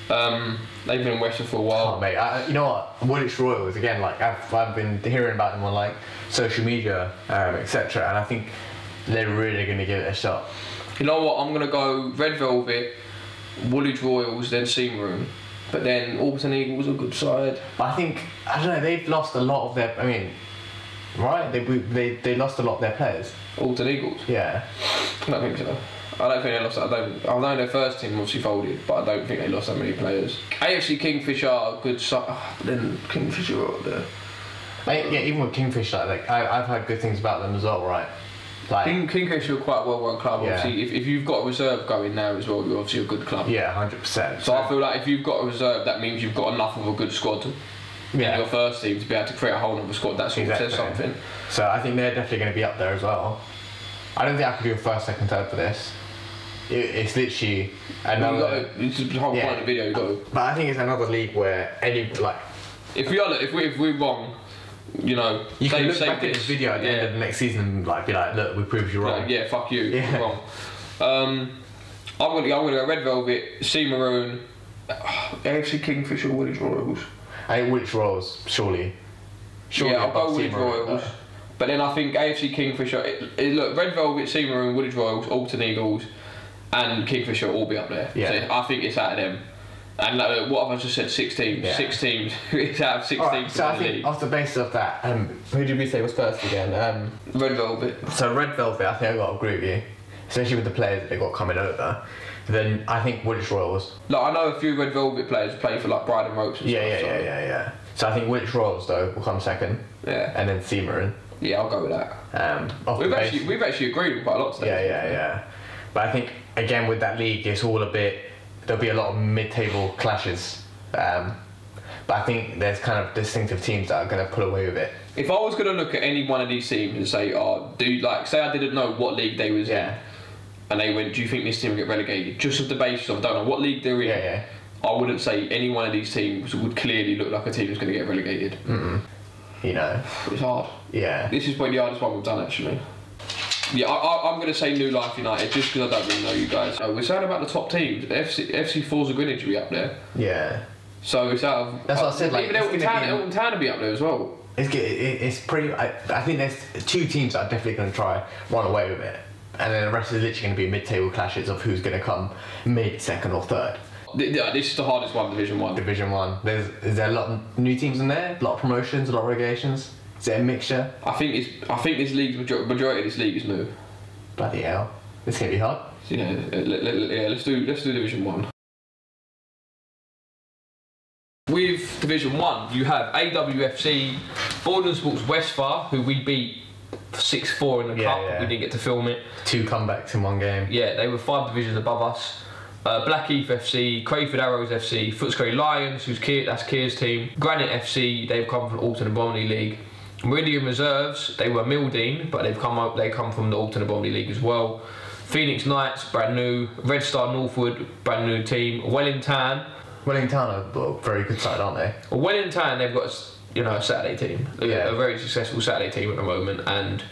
Speaker 1: They've been in Wesfa for a while.
Speaker 2: Oh, mate, you know what? Woolwich Royals again. Like I've been hearing about them on like social media, etc. And I think they're really going to give it a shot.
Speaker 1: You know what? I'm going to go Red Velvet, Woolwich Royals, then Sea Maroon. But then Alton Eagles are a good side.
Speaker 2: But I don't know. They've lost a lot of their. I mean, right? They lost a lot of their players.
Speaker 1: Alton Eagles.
Speaker 2: Yeah.
Speaker 1: I don't think so. I don't think they lost. I know their first team obviously folded, but I don't think they lost that many players. AFC Kingfisher are a good side. Then Kingfisher are up there.
Speaker 2: Yeah, even with Kingfisher, like I've heard good things about them as well, right? Like
Speaker 1: Kingfisher are quite a well-run club.
Speaker 2: Yeah.
Speaker 1: Obviously, if you've got a reserve going now as well, you're obviously a good club.
Speaker 2: Yeah, 100%.
Speaker 1: So I feel like if you've got a reserve, that means you've got enough of a good squad in your first team to be able to create a whole other squad. That sort of says something.
Speaker 2: So I think they're definitely going to be up there as well. I don't think I could do a first, second, third for this. It's literally another.
Speaker 1: It's the whole point of the video. You got to.
Speaker 2: But I think it's another league where
Speaker 1: if we're wrong, you know,
Speaker 2: you can look back at this video at the end of the next season and like be like, look, we proved you wrong.
Speaker 1: Like, yeah, fuck you.
Speaker 2: Yeah.
Speaker 1: You're wrong. I'm gonna go Red Velvet, Sea Maroon, AFC Kingfisher, Woolwich Royals.
Speaker 2: I think Woolwich Royals, surely.
Speaker 1: Yeah, I'll go Woolwich Royals. But then I think AFC Kingfisher. Look, Red Velvet, Sea Maroon, Woolwich Royals, Alton Eagles, and Kingfisher will all be up there.
Speaker 2: Yeah.
Speaker 1: So I think it's out of them. And like, what have I just said? 6 teams.
Speaker 2: Yeah.
Speaker 1: 6 teams. It's out of 6 teams.
Speaker 2: So I think off the basis of that, who did we say was first again?
Speaker 1: Red Velvet.
Speaker 2: So Red Velvet, I think I got to agree with you, especially with the players that they got coming over. Then I think Woolwich Royals.
Speaker 1: Like I know a few Red Velvet players play for like Bride and Ropes and stuff.
Speaker 2: Yeah. So I think Woolwich Royals though will come second.
Speaker 1: Yeah.
Speaker 2: And then Sea Maroon.
Speaker 1: Yeah, I'll go with that. We've actually agreed with quite a lot today.
Speaker 2: Yeah. But I think again with that league, it's all a bit. There'll be a lot of mid-table clashes. But I think there's kind of distinctive teams that are going to pull away with it.
Speaker 1: If I was going to look at any one of these teams and say, say I didn't know what league they was in, and they went, do you think this team will get relegated? Just off the basis of I don't know what league they're in. I wouldn't say any one of these teams would clearly look like a team that's going to get relegated.
Speaker 2: You know,
Speaker 1: it's hard.
Speaker 2: Yeah.
Speaker 1: This is probably the hardest one we've done actually. Yeah, I'm going to say New Life United just because I don't really know you guys. We're saying about the top teams. FC Falls of Greenwich will be up there.
Speaker 2: Yeah.
Speaker 1: So it's out of.
Speaker 2: That's what I said. Like,
Speaker 1: even Elton Town will be up there as well.
Speaker 2: It's pretty. I think there's 2 teams that are definitely going to try run away with it, and then the rest is literally going to be mid-table clashes of who's going to come mid, second, or third.
Speaker 1: This is the hardest one, Division 1.
Speaker 2: Division 1. Is there a lot of new teams in there? A lot of promotions, a lot of relegations. Is it a mixture?
Speaker 1: I think this league's majority of this league is new.
Speaker 2: Bloody hell! This is gonna be hard.
Speaker 1: Yeah, let's do Division 1. With Division 1, you have AWFC, Borden Sports Wesfa, who we beat 6-4 in the cup.
Speaker 2: Yeah.
Speaker 1: We didn't get to film it. 2
Speaker 2: comebacks in one game.
Speaker 1: Yeah, they were 5 divisions above us. Blackheath FC, Crayford Arrows FC, Footscray Lions, that's Kier's team. Granite FC, they've come from the Alton and Bromley League. Meridian Reserves, they were Mildeen, but they come from the Alton and Bromley League as well. Phoenix Knights, brand new. Red Star Northwood, brand new team. Wellington
Speaker 2: are a very good side, aren't they?
Speaker 1: Well, Wellington, they've got a Saturday team.
Speaker 2: Yeah.
Speaker 1: A very successful Saturday team at the moment, and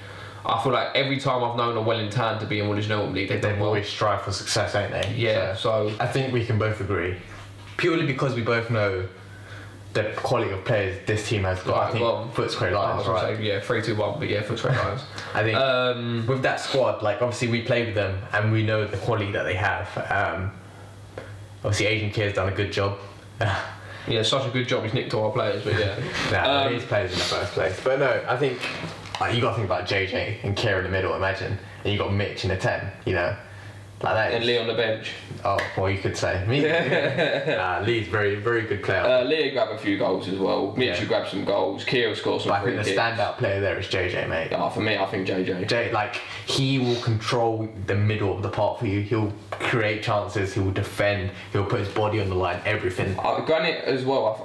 Speaker 1: I feel like every time I've known a Wellington to be in Woolwich Northern League, they've
Speaker 2: always strive for success, ain't they?
Speaker 1: Yeah. So
Speaker 2: I think we can both agree, purely because we both know the quality of players this team has got. I think Footscray Lions, right?
Speaker 1: Say, 3-2-1, but Footscray Lions.
Speaker 2: I think with that squad, like obviously we played with them and we know the quality that they have. Obviously, Agent Kier's done a good job.
Speaker 1: Yeah, such a good job. He's nicked all our players, but yeah.
Speaker 2: His players in the first place. But no, I think you got to think about JJ and Kier in the middle. Imagine, and you got Mitch in the 10. You know, like that.
Speaker 1: And Lee on the bench.
Speaker 2: Oh, well, you could say me. Lee's very, very good player.
Speaker 1: Lee grabbed a few goals as well. Mitch grabbed some goals. Kier scored some.
Speaker 2: But I think the standout player there is JJ, mate.
Speaker 1: Yeah, for me, I think JJ.
Speaker 2: He will control the middle of the park for you. He'll create chances. He will defend. He'll put his body on the line. Everything.
Speaker 1: Granite as well.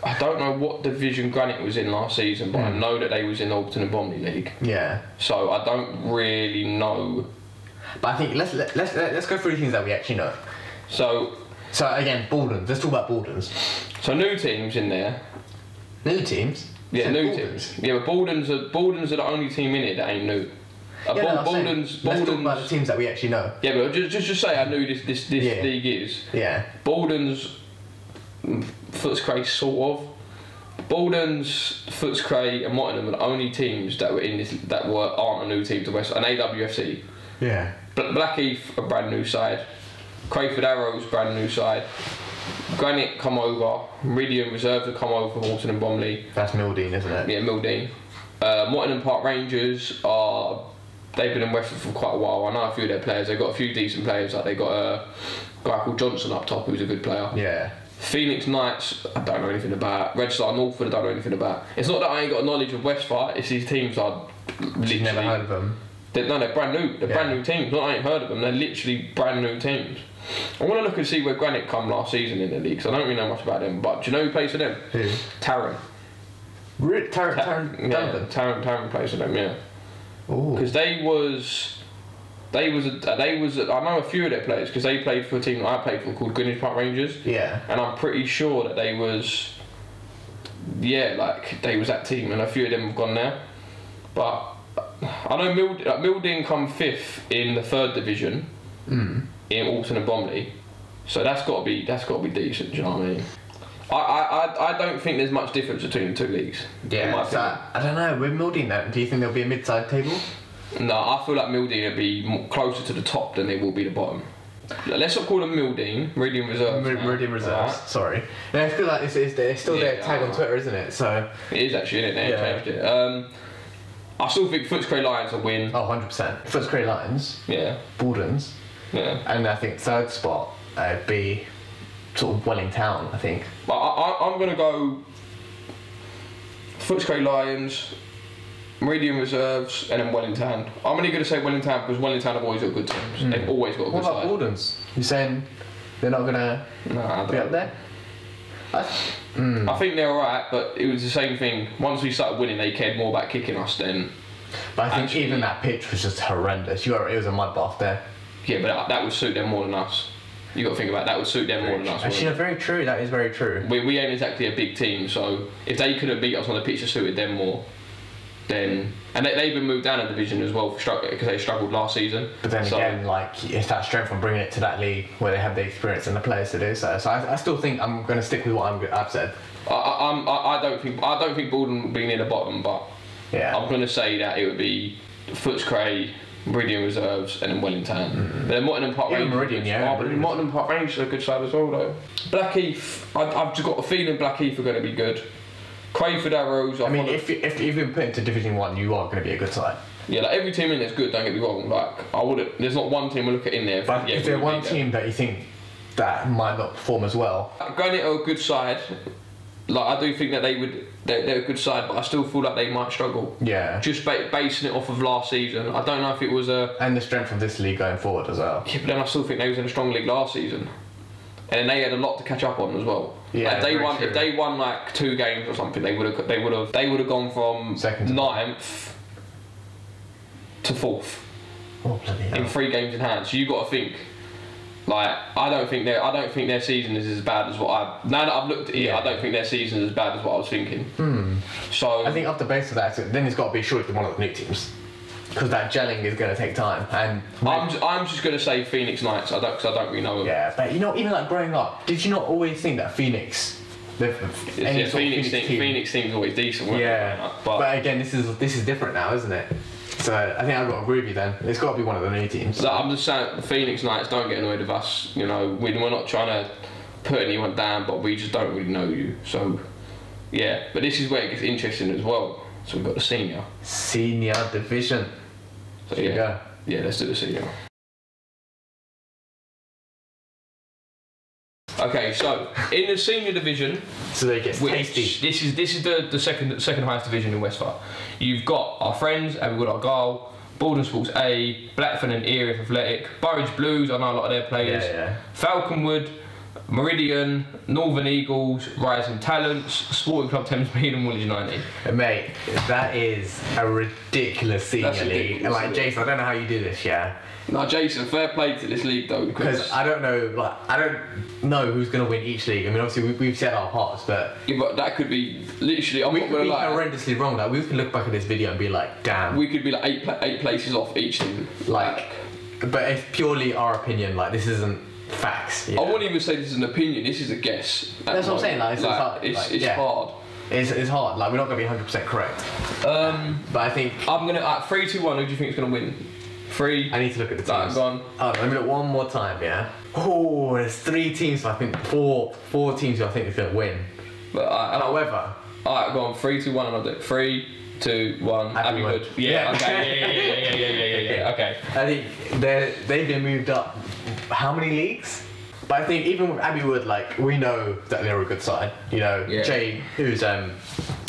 Speaker 1: I don't know what division Granite was in last season, but I know that they was in the Alton and Bromley League.
Speaker 2: Yeah.
Speaker 1: So I don't really know.
Speaker 2: But I think let's go through the things that we actually know. So again, Baldens. Let's talk about Baldens.
Speaker 1: So new teams in there.
Speaker 2: New teams.
Speaker 1: Yeah, new teams. Yeah, but Baldens are the only team in it that ain't new.
Speaker 2: Let's talk about the teams that we actually know.
Speaker 1: Yeah, but just say I knew this league is.
Speaker 2: Yeah.
Speaker 1: Baldens, Footscray sort of. Baldens, Footscray, and Mottingham are the only teams that were in this aren't a new team to Wesfa. And AWFC.
Speaker 2: Yeah.
Speaker 1: Blackheath, a brand new side. Crayford Arrows, brand new side. Granite come over. Meridian Reserves have come over from Alton and Bromley.
Speaker 2: That's Mildeen, isn't it?
Speaker 1: Yeah, Mildeen. Mottingham Park Rangers they've been in Wesfa for quite a while. I know a few of their players. They've got a few decent players. Like they got a guy called Johnson up top who's a good player.
Speaker 2: Yeah.
Speaker 1: Phoenix Knights, I don't know anything about. Red Star Northwood, I don't know anything about. It's not that I ain't got knowledge of Wesfa. It's these teams I've literally
Speaker 2: never heard of them.
Speaker 1: They're brand new. They're brand new teams. Not I ain't heard of them. They're literally brand new teams. I want to look and see where Granite come last season in the league, because I don't really know much about them. But do you know who plays for them?
Speaker 2: Who?
Speaker 1: Taryn.
Speaker 2: Taryn
Speaker 1: plays for them. Yeah. Because I know a few of their players because they played for a team that I played for called Greenwich Park Rangers.
Speaker 2: Yeah.
Speaker 1: And I'm pretty sure that they was that team, and a few of them have gone there. But I know Mildeen come 5th in the 3rd division in Alton and Bromley, so that's got to be decent. Do you know what I mean? I don't think there's much difference between the two leagues.
Speaker 2: Yeah. So I don't know. With Mildeen, then, do you think there'll be a mid-side table? No,
Speaker 1: I feel like Mildeen will be closer to the top than they will be the bottom. Let's not call them Mildeen, Meridian Reserves.
Speaker 2: Meridian Reserves, sorry. No, I feel like it's still their tag on Twitter, isn't it? So
Speaker 1: it is actually, isn't it? They changed it. I still think Footscray Lions will win.
Speaker 2: Oh, 100%. Footscray Lions.
Speaker 1: Yeah.
Speaker 2: Baldens.
Speaker 1: Yeah.
Speaker 2: And I think 3rd spot would be sort of Welling Town, I think.
Speaker 1: But I'm going to go Footscray Lions, Meridian Reserves, and then Wellington. I'm only going to say Wellington because Wellington have always got good teams. They've always got a good side.
Speaker 2: What about Baldens? You're saying they're not going to be up there? I
Speaker 1: think they're alright, but it was the same thing. Once we started winning, they cared more about kicking us than...
Speaker 2: But I think even that pitch was just horrendous. It was a mud bath there.
Speaker 1: Yeah, but that would suit them more than us. You got to think about that would suit them more than us.
Speaker 2: Actually, very true. That is very true.
Speaker 1: We ain't exactly a big team, so if they could have beat us on the pitch that suited them more, then... And they've been moved down a division as well because they struggled last season.
Speaker 2: But then again, like, it's that strength from bringing it to that league where they have the experience and the players to do so. So I still think I'm going to stick with what I've said.
Speaker 1: I don't think Baldwin will be near the bottom, but
Speaker 2: yeah, I'm
Speaker 1: going to say that it would be Footscray, Meridian Reserves, and then Wellington. But then Mottingham Park Rangers.
Speaker 2: Meridian, yeah.
Speaker 1: But Mottingham Park Rangers are a good side as well, though. Blackheath, I've just got a feeling Blackheath are going to be good. Crayford Arrows.
Speaker 2: I mean, if you've been put into Division 1, you are going to be a good side.
Speaker 1: Yeah, like every team in there's good. Don't get me wrong. Like there's not one team we look at in there.
Speaker 2: But if there's one team that you think that might not perform as well,
Speaker 1: Granite are a good side. Like I do think that they're a good side, but I still feel like they might struggle.
Speaker 2: Yeah.
Speaker 1: Just basing it off of last season, I don't know if it was
Speaker 2: and the strength of this league going forward as well.
Speaker 1: Yeah, but then I still think they was in a strong league last season, and then they had a lot to catch up on as well.
Speaker 2: Yeah,
Speaker 1: like if they won like 2 games or something, they would have gone from 9th to 4th in 3 games in hand. So you got to think. Like I don't think their season is as bad as now that I've looked at it, I don't think their season is as bad as what I was thinking. So
Speaker 2: I think off the base of that, then it's got to be surely one of the new teams, because that gelling is going to take time. And
Speaker 1: I'm just going to say Phoenix Knights. Because I don't really know them.
Speaker 2: Yeah, but even like growing up, did you not always think that Phoenix?
Speaker 1: Phoenix team's always decent.
Speaker 2: Yeah, but again, this is different now, isn't it? So I think I've got to agree with you then. It's got to be one of the new teams.
Speaker 1: So I'm just saying, the Phoenix Knights, don't get annoyed with us. You know, we're not trying to put anyone down, but we just don't really know you. So yeah, but this is where it gets interesting as well. So we've got the senior
Speaker 2: division.
Speaker 1: So yeah, let's do the senior. Okay, so in the senior division,
Speaker 2: so they get tasty.
Speaker 1: This is the second highest division in Wesfa. You've got our friends, and we've got our Argyle, Baldwin Sports A, Blackburn and Erith Athletic, Burridge Blues. I know a lot of their players.
Speaker 2: Yeah.
Speaker 1: Falconwood, Meridian, Northern Eagles, Rising Talents, Sporting Club Thamesmead and Woolwich United.
Speaker 2: Mate, that is a ridiculous senior league. Like Jason, I don't know how you do this, yeah.
Speaker 1: No, Jason, fair play to this league though,
Speaker 2: because I don't know who's going to win each league. I mean, obviously we've set our parts, but
Speaker 1: yeah, but that could be literally.
Speaker 2: We could be horrendously wrong. Like we can look back at this video and be like, damn.
Speaker 1: We could be like eight places off each team.
Speaker 2: Like, but it's purely our opinion. Like this isn't facts.
Speaker 1: I wouldn't even say this is an opinion. This is a guess.
Speaker 2: That's what I'm saying. Like, it's hard.
Speaker 1: It's hard.
Speaker 2: It's hard. Like, we're not gonna be 100% correct. But I think
Speaker 1: I'm gonna 3-2-1. Who do you think is gonna win? 3.
Speaker 2: I need to look at the teams.
Speaker 1: Go on.
Speaker 2: Oh, let me look one more time. Yeah. Oh, there's 3 teams. So I think four teams who I think is gonna win.
Speaker 1: But
Speaker 2: however,
Speaker 1: alright, go on. 3-2-1, and I'll do it. 3, 2, 1. Abbey Wood. Yeah. Okay. Yeah. Okay.
Speaker 2: I think they've been moved up. How many leagues? But I think even with Abbey Wood, like, we know that they're a good side. You know, Jay, who's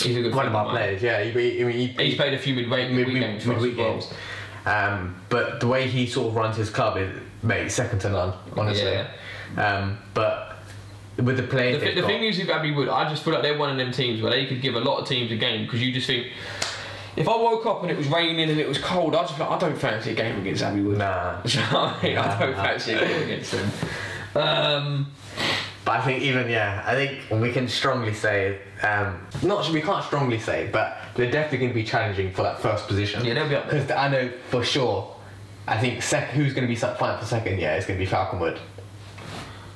Speaker 1: he's a good
Speaker 2: one of our players. Yeah,
Speaker 1: he's played a few midweek games.
Speaker 2: But the way he sort of runs his club is, mate, second to none, honestly. Yeah. But with the players,
Speaker 1: the thing is with Abbey Wood, I just feel like they're one of them teams where they could give a lot of teams a game, because you just think, if I woke up and it was raining and it was cold, I don't fancy a game against Abbey Wood.
Speaker 2: Nah.
Speaker 1: Do you know what I mean? I don't fancy a game against them.
Speaker 2: But I think I think we can strongly say, we can't strongly say, but they're definitely going to be challenging for that first position.
Speaker 1: Yeah, they'll be up there.
Speaker 2: Because I know for sure, I think who's going to be fighting for second, it's going to be Falconwood.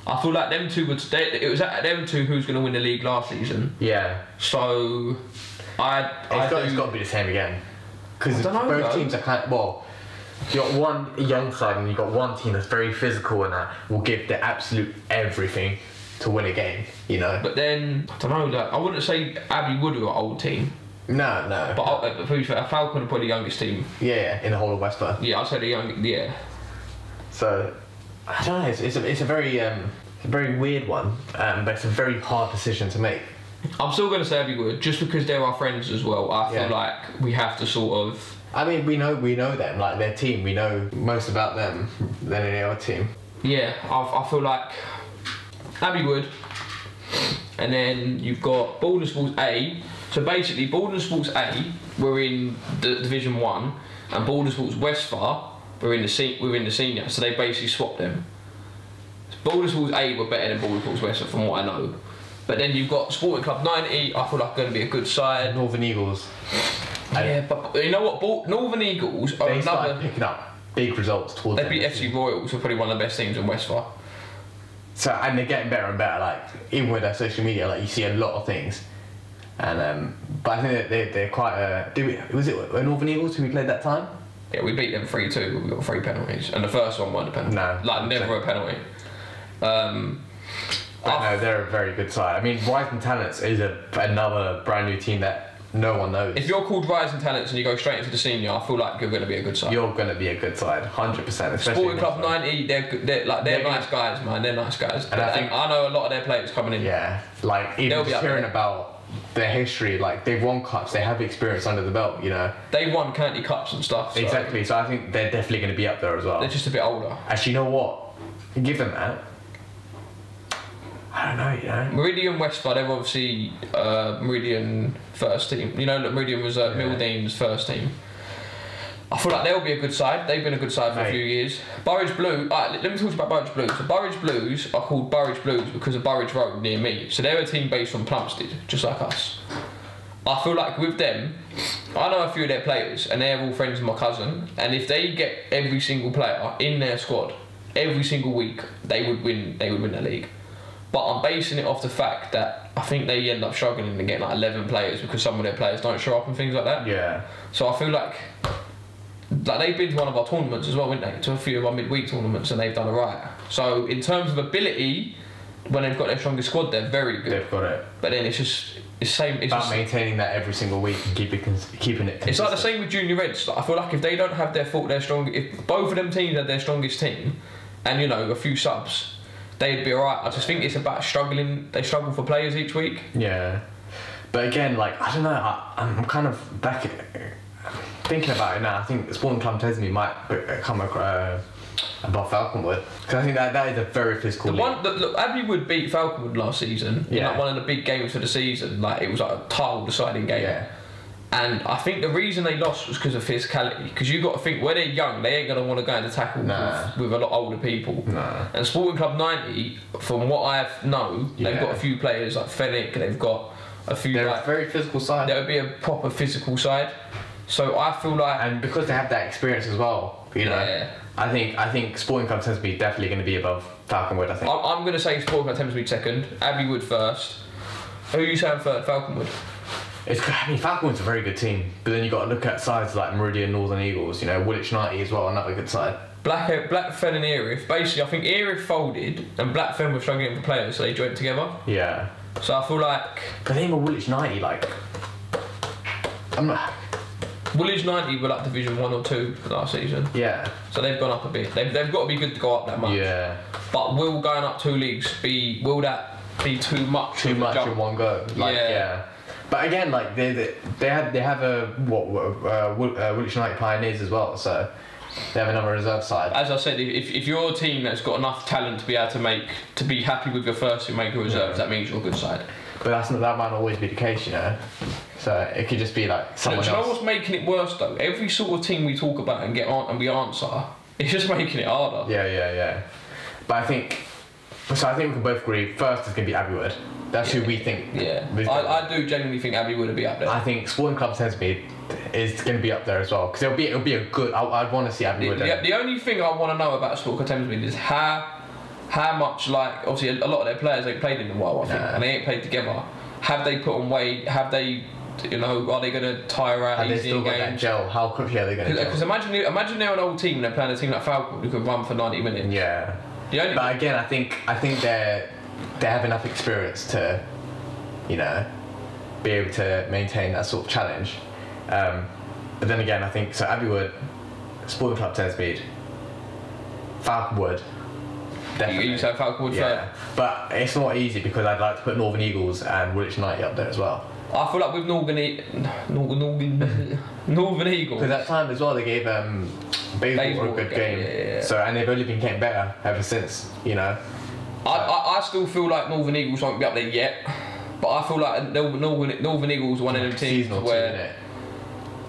Speaker 1: I feel like them two it was at them two who's going to win the league last season.
Speaker 2: Yeah.
Speaker 1: So,
Speaker 2: it's got to be the same again. Because both teams are kind of, well, you got one young side and you got one team that's very physical and that will give their absolute everything to win a game, you know.
Speaker 1: But then I don't know. Like, I wouldn't say Abbey Wood are an old team.
Speaker 2: No.
Speaker 1: But Falcon are probably the youngest team.
Speaker 2: Yeah, in the whole of Wesfa.
Speaker 1: Yeah, I'd say the young. Yeah.
Speaker 2: So I don't know. It's a very weird one, but it's a very hard decision to make.
Speaker 1: I'm still going to say Abbey Wood just because they're our friends as well. I feel like we have to sort of.
Speaker 2: I mean, we know them, like their team. We know most about them than any other team.
Speaker 1: Yeah, I feel like Abbey Wood, and then you've got Baldwin Sports A. So basically, Baldwin Sports A were in the Division 1, and Baldwin Sports Wesfa were in the senior. So they basically swapped them. Baldwin Sports A were better than Baldwin Sports Wesfa, from what I know. But then you've got Sporting Club 90. I feel like going to be a good side.
Speaker 2: Northern Eagles.
Speaker 1: Yeah, but you know what? Northern Eagles are
Speaker 2: they started picking up big results towards.
Speaker 1: They beat FC Royals, who are probably one of the best teams in Wesfa.
Speaker 2: So, and they're getting better and better. Like, even with their social media, like, you see a lot of things. And but I think that they're quite. Was it Northern Eagles who we played that time?
Speaker 1: Yeah, we beat them 3-2, but we got 3 penalties, and the first one wasn't a penalty.
Speaker 2: No,
Speaker 1: like never a penalty.
Speaker 2: I know they're a very good side. I mean, Rising Talents is another brand new team that no one knows.
Speaker 1: If you're called Rising Talents and you go straight into the senior, I feel like you're going to be a good side.
Speaker 2: You're going to be a good side, 100%.
Speaker 1: Sporting Club 90, they're nice guys, man. They're nice guys. And I know a lot of their players coming in.
Speaker 2: Yeah, like even just hearing about their history, like they've won cups, they have experience under the belt, you know.
Speaker 1: They won county cups and stuff. So
Speaker 2: exactly. So I think they're definitely going to be up there as well.
Speaker 1: They're just a bit older.
Speaker 2: Actually, you know what? Give them that. I don't know, you know.
Speaker 1: Meridian Wesfa, they're obviously Meridian first team. You know that Meridian was Mildean's first team. I feel like they'll be a good side. They've been a good side for a few years. Burridge Blue. Let me talk about Burridge Blues. So Burridge Blues are called Burridge Blues because of Burridge Road near me. So they're a team based from Plumstead, just like us. I feel like with them, I know a few of their players, and they're all friends with my cousin. And if they get every single player in their squad every single week, they would win. They would win the league. But I'm basing it off the fact that I think they end up struggling to get like 11 players because some of their players don't show up and things like that.
Speaker 2: Yeah.
Speaker 1: So I feel like they've been to one of our tournaments as well, haven't they? To a few of our midweek tournaments, and they've done alright. So in terms of ability, when they've got their strongest squad, they're very good.
Speaker 2: They've got it.
Speaker 1: But then it's same. It's
Speaker 2: about maintaining that every single week and keeping it consistent.
Speaker 1: It's like the same with Junior Reds. Like, I feel like if they don't have if both of them teams had their strongest team, and you know a few subs, they'd be alright. I just think it's about struggling. They struggle for players each week.
Speaker 2: Yeah, but again, like I don't know. I'm kind of back thinking about it now. I think Sporting Club Tasmania might come above Falconwood because I think that is a very physical league.
Speaker 1: Look, Abbey Wood beat Falconwood last season in like one of the big games for the season. Like it was like a title deciding game.
Speaker 2: Yeah.
Speaker 1: And I think the reason they lost was because of physicality. Because you got to think, when they're young, they ain't going to want to go into tackle with a lot older people.
Speaker 2: Nah.
Speaker 1: And Sporting Club 90, from what I know, they've got a few players like Fenwick, they've got a few.
Speaker 2: They're a very physical side.
Speaker 1: There would be a proper physical side. So I feel like,
Speaker 2: and because they have that experience as well, you know,
Speaker 1: yeah.
Speaker 2: I think Sporting Club Thamesmead definitely going to be above Falconwood. I think.
Speaker 1: I'm going to say Sporting Club Thamesmead second, Abbey Wood first. Who are you saying third? Falconwood.
Speaker 2: Falconwood's a very good team, but then you got to look at sides like Meridian, Northern Eagles, you know, Woolwich 90 as well, another good side.
Speaker 1: Blackfen and Erith. Basically, I think Erith folded and Blackfen were struggling for players, so they joined together.
Speaker 2: Yeah.
Speaker 1: So I feel like.
Speaker 2: But then with Woolwich 90, like, I'm not.
Speaker 1: Woolwich 90 were like Division 1 or 2 last season.
Speaker 2: Yeah.
Speaker 1: So they've gone up a bit. They've got to be good to go up that much.
Speaker 2: Yeah.
Speaker 1: But will going up 2 leagues will that be too much?
Speaker 2: Too much in one go. Like, yeah. But again, like they have a Woolwich United Pioneers as well, so they have another reserve side.
Speaker 1: As I said, if you're a team that's got enough talent to be able to be happy with your first and make a reserves, that means you're a good side.
Speaker 2: But that might not always be the case, you know. So it could just be like someone else.
Speaker 1: Do you know what's making it worse though? Every sort of team we talk about and get on and we answer, it's just making it harder.
Speaker 2: Yeah. But I think we can both agree first is going to be Abbey Wood. That's who we think.
Speaker 1: Yeah. I do genuinely think Abbey Wood will be up there.
Speaker 2: I think Sporting Club Thamesmead is going to be up there as well because it'll be a good. I'd want to see Abbey Wood.
Speaker 1: The only thing I want to know about Sporting Club Thamesmead is how much, like, obviously a lot of their players ain't played in a while, I think, and they ain't played together. Have they put on weight? Have they, you know, are they going to tire out
Speaker 2: easy
Speaker 1: games?
Speaker 2: They still got that gel. How quickly are they going to gel?
Speaker 1: Because imagine they're an old team and they're playing a team like Falcon who could run for 90 minutes.
Speaker 2: Yeah. But again, I think they have enough experience to, you know, be able to maintain that sort of challenge. But then again, I think so. Abbey Wood, Sporting Club Thamesmead, Falconwood. Definitely.
Speaker 1: You said Falconwood third.
Speaker 2: But it's not easy because I'd like to put Northern Eagles and Woolwich 90 up there as well.
Speaker 1: I feel like with Northern Eagles.
Speaker 2: Because that time as well they gave Bayswater a good game.
Speaker 1: Yeah.
Speaker 2: So and they've only been getting better ever since, you know.
Speaker 1: I still feel like Northern Eagles won't be up there yet, but I feel like Northern Eagles are one of them teams where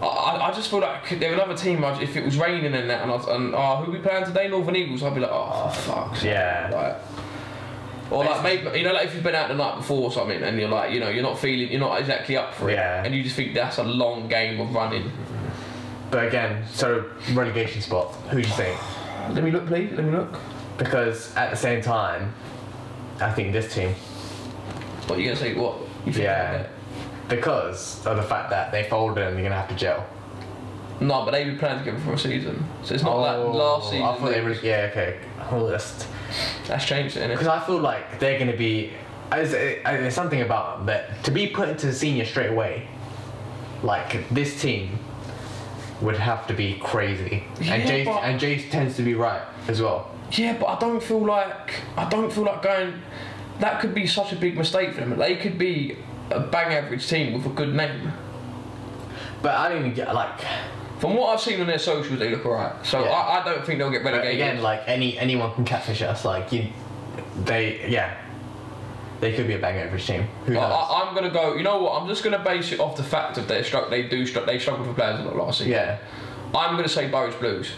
Speaker 1: I just feel like they're another team. If it was raining and that, and who we playing today, Northern Eagles, I'd be like, oh fuck.
Speaker 2: Yeah.
Speaker 1: Like, or like maybe, you know, like if you've been out the night before or something and you're like, you know, you're not exactly up for it, and you just think that's a long game of running.
Speaker 2: But again, so relegation spot, who do you think?
Speaker 1: Let me look, please. Let me look.
Speaker 2: Because at the same time, I think this team.
Speaker 1: What are you gonna say? What? You think
Speaker 2: because of the fact that they folded and they're gonna have to gel.
Speaker 1: No, but they've been playing together for a season, so it's not like last season.
Speaker 2: I thought they were. Yeah, okay.
Speaker 1: That's changed, isn't it?
Speaker 2: Because I feel like they're gonna be. There's something about that to be put into the senior straight away. Like this team would have to be crazy, and Jace tends to be right as well.
Speaker 1: Yeah, but I don't feel like going. That could be such a big mistake for them. They could be a bang average team with a good name.
Speaker 2: But I don't even get like.
Speaker 1: From what I've seen on their socials, they look alright. So I don't think they'll get relegated.
Speaker 2: But again, like anyone can catfish us. Like they could be a bang average team. Who knows?
Speaker 1: I'm gonna go. You know what? I'm just gonna base it off the fact that they struggled for players a lot last season.
Speaker 2: Yeah.
Speaker 1: I'm gonna say Borough's Blues,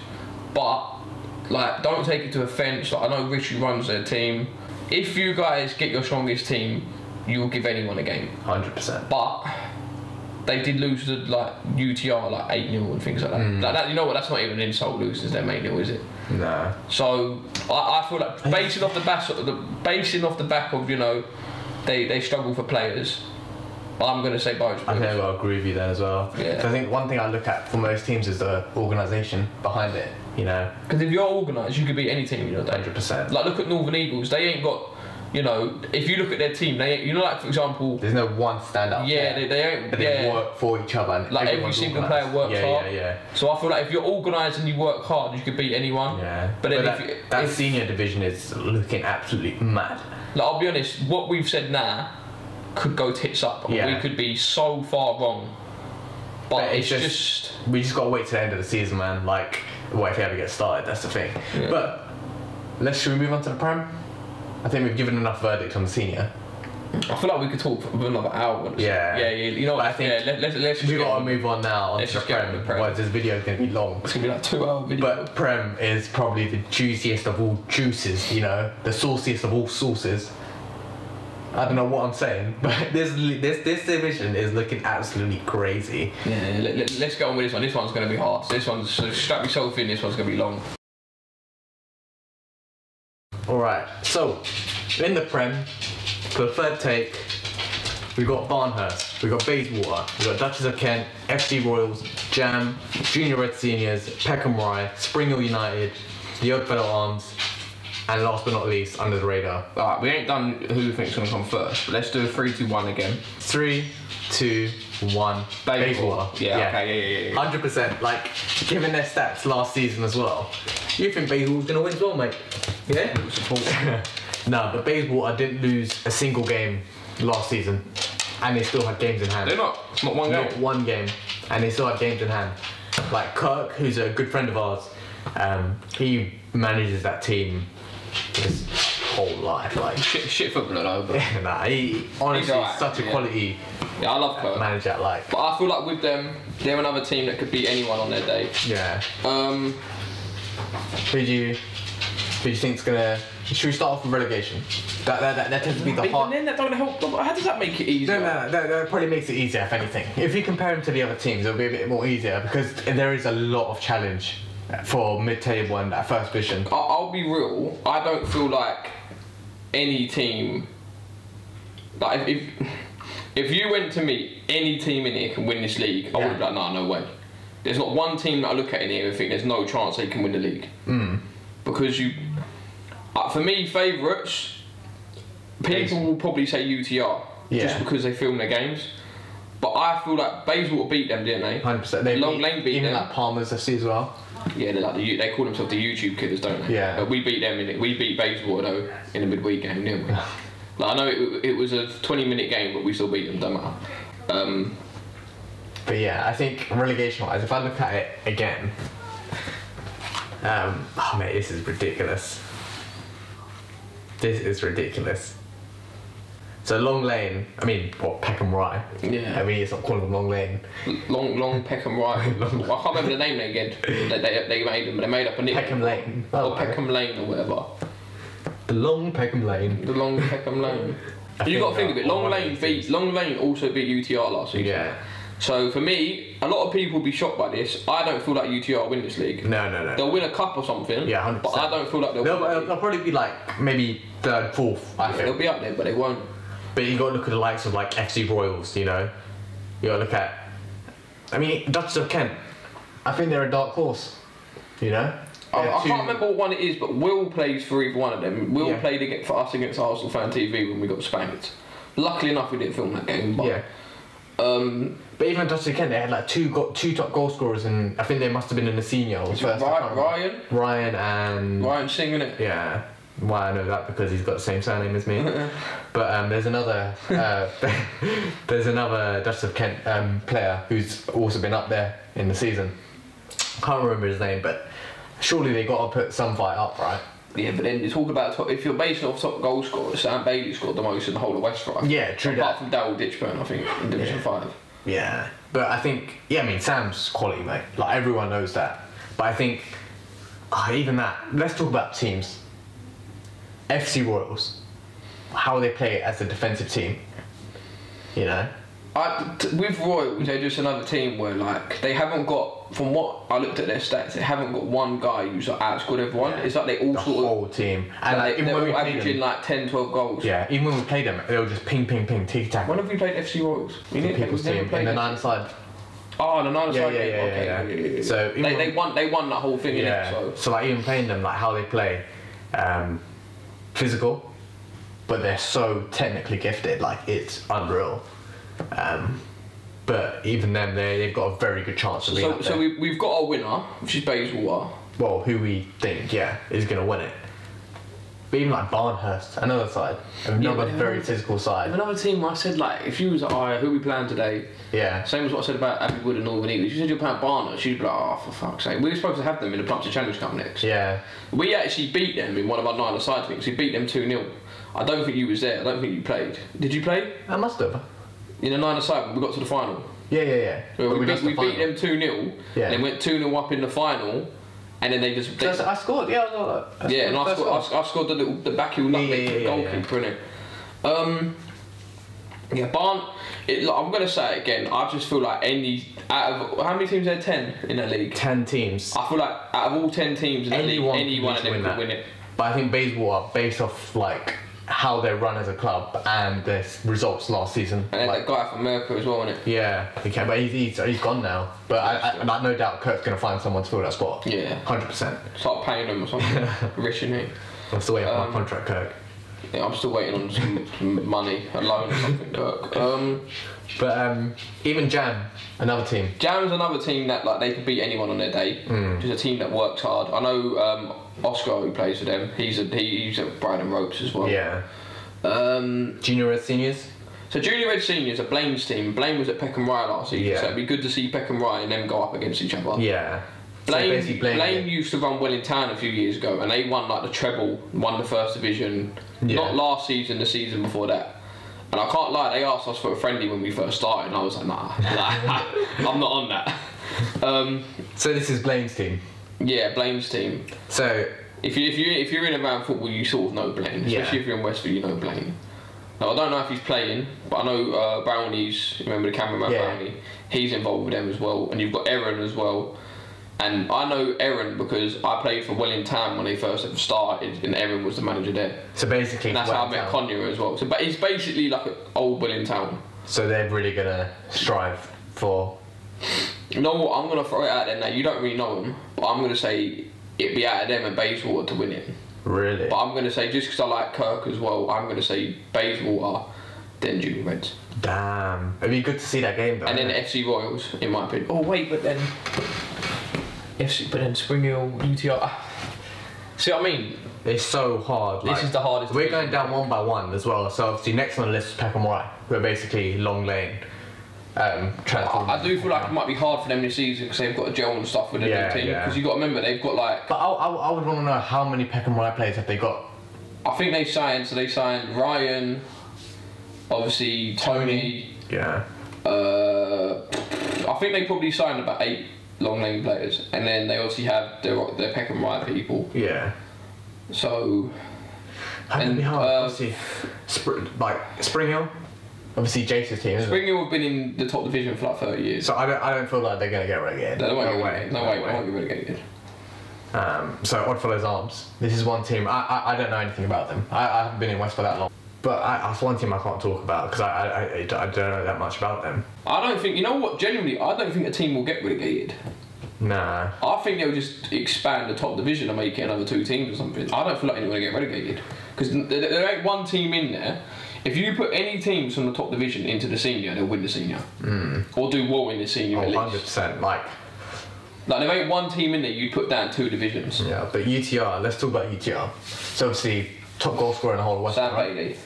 Speaker 1: but like don't take it to offence. Like I know Richie runs their team. If you guys get your strongest team, you will give anyone a game.
Speaker 2: 100%.
Speaker 1: But they did lose to like UTR like 8-0 and things like that. Like that. You know what? That's not even an insult. Losing their main 8-0, is it?
Speaker 2: No.
Speaker 1: So I feel like basing off the back of, you know, they struggle for players. I'm going to say Borough's Blues.
Speaker 2: I think I'll agree with you then as well.
Speaker 1: Yeah.
Speaker 2: So I think one thing I look at for most teams is the organisation behind it. You know.
Speaker 1: Because if you're organised, you could beat any team in your day.
Speaker 2: 100%.
Speaker 1: Like look at Northern Eagles. They ain't got. You know, if you look at their team, they, you know, like for example,
Speaker 2: there's no one standout.
Speaker 1: Yeah, they ain't.
Speaker 2: They work for each other. And
Speaker 1: like every single player works hard.
Speaker 2: Yeah.
Speaker 1: So I feel like if you're organised and you work hard, you could beat anyone.
Speaker 2: Yeah.
Speaker 1: But then
Speaker 2: that senior division is looking absolutely mad.
Speaker 1: Like I'll be honest, what we've said now could go tits up. We could be so far wrong. But it's just
Speaker 2: we just got to wait till the end of the season, man. Like, what if he ever gets started? That's the thing.
Speaker 1: Yeah.
Speaker 2: But should we move on to the Prem? I think we've given enough verdict on the senior.
Speaker 1: I feel like we could talk for another hour.
Speaker 2: Yeah.
Speaker 1: You know what? I think let's
Speaker 2: we got to move on now onto the Prem. Otherwise, this video is going to be long.
Speaker 1: It's going to be like 2-hour video.
Speaker 2: But Prem is probably the juiciest of all juices. You know, the sauciest of all sauces. I don't know what I'm saying, but this division is looking absolutely crazy.
Speaker 1: Yeah, let's get on with this one. This one's going to be hard. So strap yourself in. This one's going to be long.
Speaker 2: All right. So in the Prem, for the third take, we got Barnhurst, we got Bayswater, we got Duchess of Kent, FC Royals, Jam, Junior Red Seniors, Peckham Rye, Spring Hill United, the Oakfellow Arms, and last but not least, under the radar.
Speaker 1: Alright, we ain't done who we think's going to come first, but let's do a 3, 2, 1 again.
Speaker 2: 3, 2, 1. Bayswater.
Speaker 1: Yeah, okay, yeah.
Speaker 2: 100%. Like, given their stats last season as well, you think Bayswater's going to win as well, mate? Yeah? No, but Bayswater didn't lose a single game last season, and they still had games in hand.
Speaker 1: They're not one game.
Speaker 2: Not one game, and they still had games in hand. Like Kirk, who's a good friend of ours, he manages that team his whole life. Like
Speaker 1: shit footballer though. But
Speaker 2: nah, he honestly is such a quality.
Speaker 1: Yeah, I love Kirk.
Speaker 2: Manager. Like,
Speaker 1: but I feel like with them, they're another team that could beat anyone on their day.
Speaker 2: Yeah. Who do you think's gonna? Should we start off with relegation? That tends to be the hard.
Speaker 1: Then that don't help. How does that make it easier?
Speaker 2: No, that probably makes it easier if anything. If you compare them to the other teams, it'll be a bit more easier because there is a lot of challenge for mid-table and that first division.
Speaker 1: I'll be real. I don't feel like any team. Like if you went to meet any team in here can win this league, I would be like, nah, no way. There's not one team that I look at in here and think there's no chance they can win the league. Because for me, favourites, people will probably say UTR just because they film their games. But I feel like Bayswater beat them, didn't they?
Speaker 2: 100%.
Speaker 1: Long Lane beat them.
Speaker 2: Even like Palmer's FC as well.
Speaker 1: Yeah, they're like they call themselves the YouTube killers, don't they?
Speaker 2: Yeah.
Speaker 1: But we beat them we beat Bayswater though in the midweek game, didn't we? Like I know it was a 20-minute game, but we still beat them. Don't matter.
Speaker 2: But yeah, I think relegation-wise, if I look at it again, oh mate, this is ridiculous. This is ridiculous. So Long Lane, I mean, what, Peckham Rye?
Speaker 1: Yeah.
Speaker 2: I mean, it's not calling them Long Lane.
Speaker 1: Long Peckham Rye. I can't remember the name they did. They made them, but they made up a nickname.
Speaker 2: Peckham Lane.
Speaker 1: Or Peckham Lane or whatever.
Speaker 2: The Long Peckham Lane.
Speaker 1: The Long Peckham Lane. You got to think of it. Long Lane also beat UTR last season.
Speaker 2: Yeah.
Speaker 1: So for me, a lot of people will be shocked by this. I don't feel like UTR win this league.
Speaker 2: No.
Speaker 1: They'll win a cup or something.
Speaker 2: Yeah, 100%.
Speaker 1: But I don't feel like they'll
Speaker 2: probably be like maybe third, fourth. I think
Speaker 1: they'll be up there, but they won't.
Speaker 2: But you got to look at the likes of like FC Royals. You know, you got to look at. I mean, Duchess of Kent. I think they're a dark horse. You know.
Speaker 1: I can't remember what one it is, but Will plays for either one of them. Will played for us against Arsenal Fan TV when we got spanked. Luckily enough, we didn't film that game. But,
Speaker 2: but even Duchess of Kent, they had like two top goal scorers, and I think they must have been in the senior or first. Ryan
Speaker 1: Singh, innit?
Speaker 2: Yeah. Why I know that because he's got the same surname as me. But there's another Duchess of Kent player who's also been up there in the season. Can't remember his name, but surely they got to put some fight up, right? Yeah,
Speaker 1: but then you talk about if you're basing off top goal scorers, Sam Bailey scored the most in the whole of Wesfa.
Speaker 2: Yeah, true.
Speaker 1: Apart from Darryl Ditchburn, I think, in Division 5.
Speaker 2: Yeah, but I think I mean Sam's quality, mate. Like everyone knows that. But I think even that. Let's talk about teams. FC Royals, how they play as a defensive team. You know.
Speaker 1: With Royals, they're just another team where like they haven't got, from what I looked at their stats, they haven't got one guy who's like outscored everyone. It's like they all
Speaker 2: the whole team, and like
Speaker 1: they're all averaging like 10, 12 goals.
Speaker 2: Yeah, even when we played them, they were just ping, tiki taka.
Speaker 1: When have we played FC Royals?
Speaker 2: People's team in the 9 side.
Speaker 1: Oh, the 9 side.
Speaker 2: Yeah. So
Speaker 1: they won that whole thing.
Speaker 2: Yeah. So like even playing them, like how they play, physical, but they're so technically gifted. Like it's unreal. But even then, they've got a very good chance of being up there.
Speaker 1: So we've got our winner, which is Bayswater.
Speaker 2: Well, who we think, is going to win it. But even like Barnhurst, another side, another very physical side.
Speaker 1: Another team, I said like, if you was like, alright, who we playing today?
Speaker 2: Yeah.
Speaker 1: Same as what I said about Abbey Wood and Northern Eagles. You said you're playing Barnhurst, you'd be like, oh, for fuck's sake. We were supposed to have them in the Plumpton Challenge Cup next.
Speaker 2: Yeah.
Speaker 1: We actually beat them in one of our 9-a-side things. We beat them 2-0. I don't think you was there. I don't think you played. Did you play?
Speaker 2: I must have.
Speaker 1: In the 9-a-side, we got to the final.
Speaker 2: Yeah.
Speaker 1: So we beat them 2-0, and then went 2-0 up in the final, and then they just...
Speaker 2: I scored,
Speaker 1: and I scored the back heel nutmeg goalkeeper, innit? Yeah, Barn. I'm gonna say it again. I just feel like out of how many teams are there? 10 in that league.
Speaker 2: 10 teams.
Speaker 1: I feel like out of all 10 teams in the league, any one of them could win it.
Speaker 2: But I think Bayswater, based off like how they run as a club and their results last season.
Speaker 1: And then
Speaker 2: like,
Speaker 1: that guy from America as well, isn't it?
Speaker 2: Yeah, he can, but he's gone now. But I no doubt Kurt's gonna find someone to fill that spot.
Speaker 1: Yeah,
Speaker 2: 100%.
Speaker 1: Start paying him or something. Rich in it.
Speaker 2: I'm still waiting for my contract, Kirk.
Speaker 1: Yeah, I'm still waiting on some money, a loan or something, Kirk.
Speaker 2: But even Jam, another team.
Speaker 1: Jam's another team that like they could beat anyone on their day. Just a team that works hard. I know Oscar, who plays for them. He's at Brighton Ropes as well.
Speaker 2: Yeah. Junior Red Seniors.
Speaker 1: So Junior Red Seniors are Blaine's team. Blaine was at Peckham Rye last season, so it'd be good to see Peckham Rye and them go up against each other.
Speaker 2: Yeah.
Speaker 1: Blaine used to run well in town a few years ago, and they won like the treble, won the first division. Yeah. Not last season, the season before that. And I can't lie, they asked us for a friendly when we first started, and I was like, nah, I'm not on that.
Speaker 2: So this is Blaine's team.
Speaker 1: Yeah, Blaine's team.
Speaker 2: So
Speaker 1: if you're in around football, you sort of know Blaine, especially if you're in Wesfa, you know Blaine. Now I don't know if he's playing, but I know Brownie's. Remember the cameraman Brownie? He's involved with them as well, and you've got Aaron as well. And I know Aaron because I played for Welling Town when they first ever started, and Aaron was the manager there.
Speaker 2: So basically,
Speaker 1: and that's how I met Conyers as well. So, but he's basically like an old Welling Town.
Speaker 2: So they're really gonna strive for.
Speaker 1: You know what? I'm gonna throw it out there now. You don't really know them, but I'm gonna say it'd be out of them and Bayswater to win it.
Speaker 2: Really?
Speaker 1: But I'm gonna say just because I like Kirk as well, I'm gonna say Bayswater, then Junior Reds.
Speaker 2: Damn, it'd be good to see that game though.
Speaker 1: And then FC Royals, in my opinion. Oh wait, but then. But then Spring Hill, UTR. See what I mean?
Speaker 2: It's so hard.
Speaker 1: This is the hardest.
Speaker 2: We're going down one by one as well. So obviously next on the list is Peckham Rye. We're basically Long Lane.
Speaker 1: I do feel like it might be hard for them this season because they've got to gel and stuff with the new team. Because you've got to remember they've got like.
Speaker 2: But I would want to know how many Peckham Rye players have they got.
Speaker 1: I think they signed Ryan, obviously Tony.
Speaker 2: Yeah.
Speaker 1: I think they probably signed about 8 Long Lane players, and then they obviously have their Peckham Rye people.
Speaker 2: Yeah.
Speaker 1: So.
Speaker 2: That'd be hard. Obviously, Spring Hill. Obviously, Jace's team.
Speaker 1: Spring Hill have been in the top division for like 30 years.
Speaker 2: So I don't feel like they're gonna get relegated.
Speaker 1: No way. They won't get relegated.
Speaker 2: So Oddfellows Arms. This is one team. I don't know anything about them. I haven't been in West for that long. But that's one team I can't talk about because I don't know that much about them.
Speaker 1: I don't think, you know what, genuinely, I don't think a team will get relegated.
Speaker 2: Nah.
Speaker 1: I think they'll just expand the top division and make it another 2 teams or something. I don't feel like anyone will get relegated. Because there ain't one team in there. If you put any teams from the top division into the senior, they'll win the senior. Or do well in the senior at least.
Speaker 2: 100%. Like
Speaker 1: there ain't one team in there you'd put down 2 divisions.
Speaker 2: Yeah, but UTR, let's talk about UTR. So obviously, top goal scorer in the whole of West.
Speaker 1: Sam Bailey.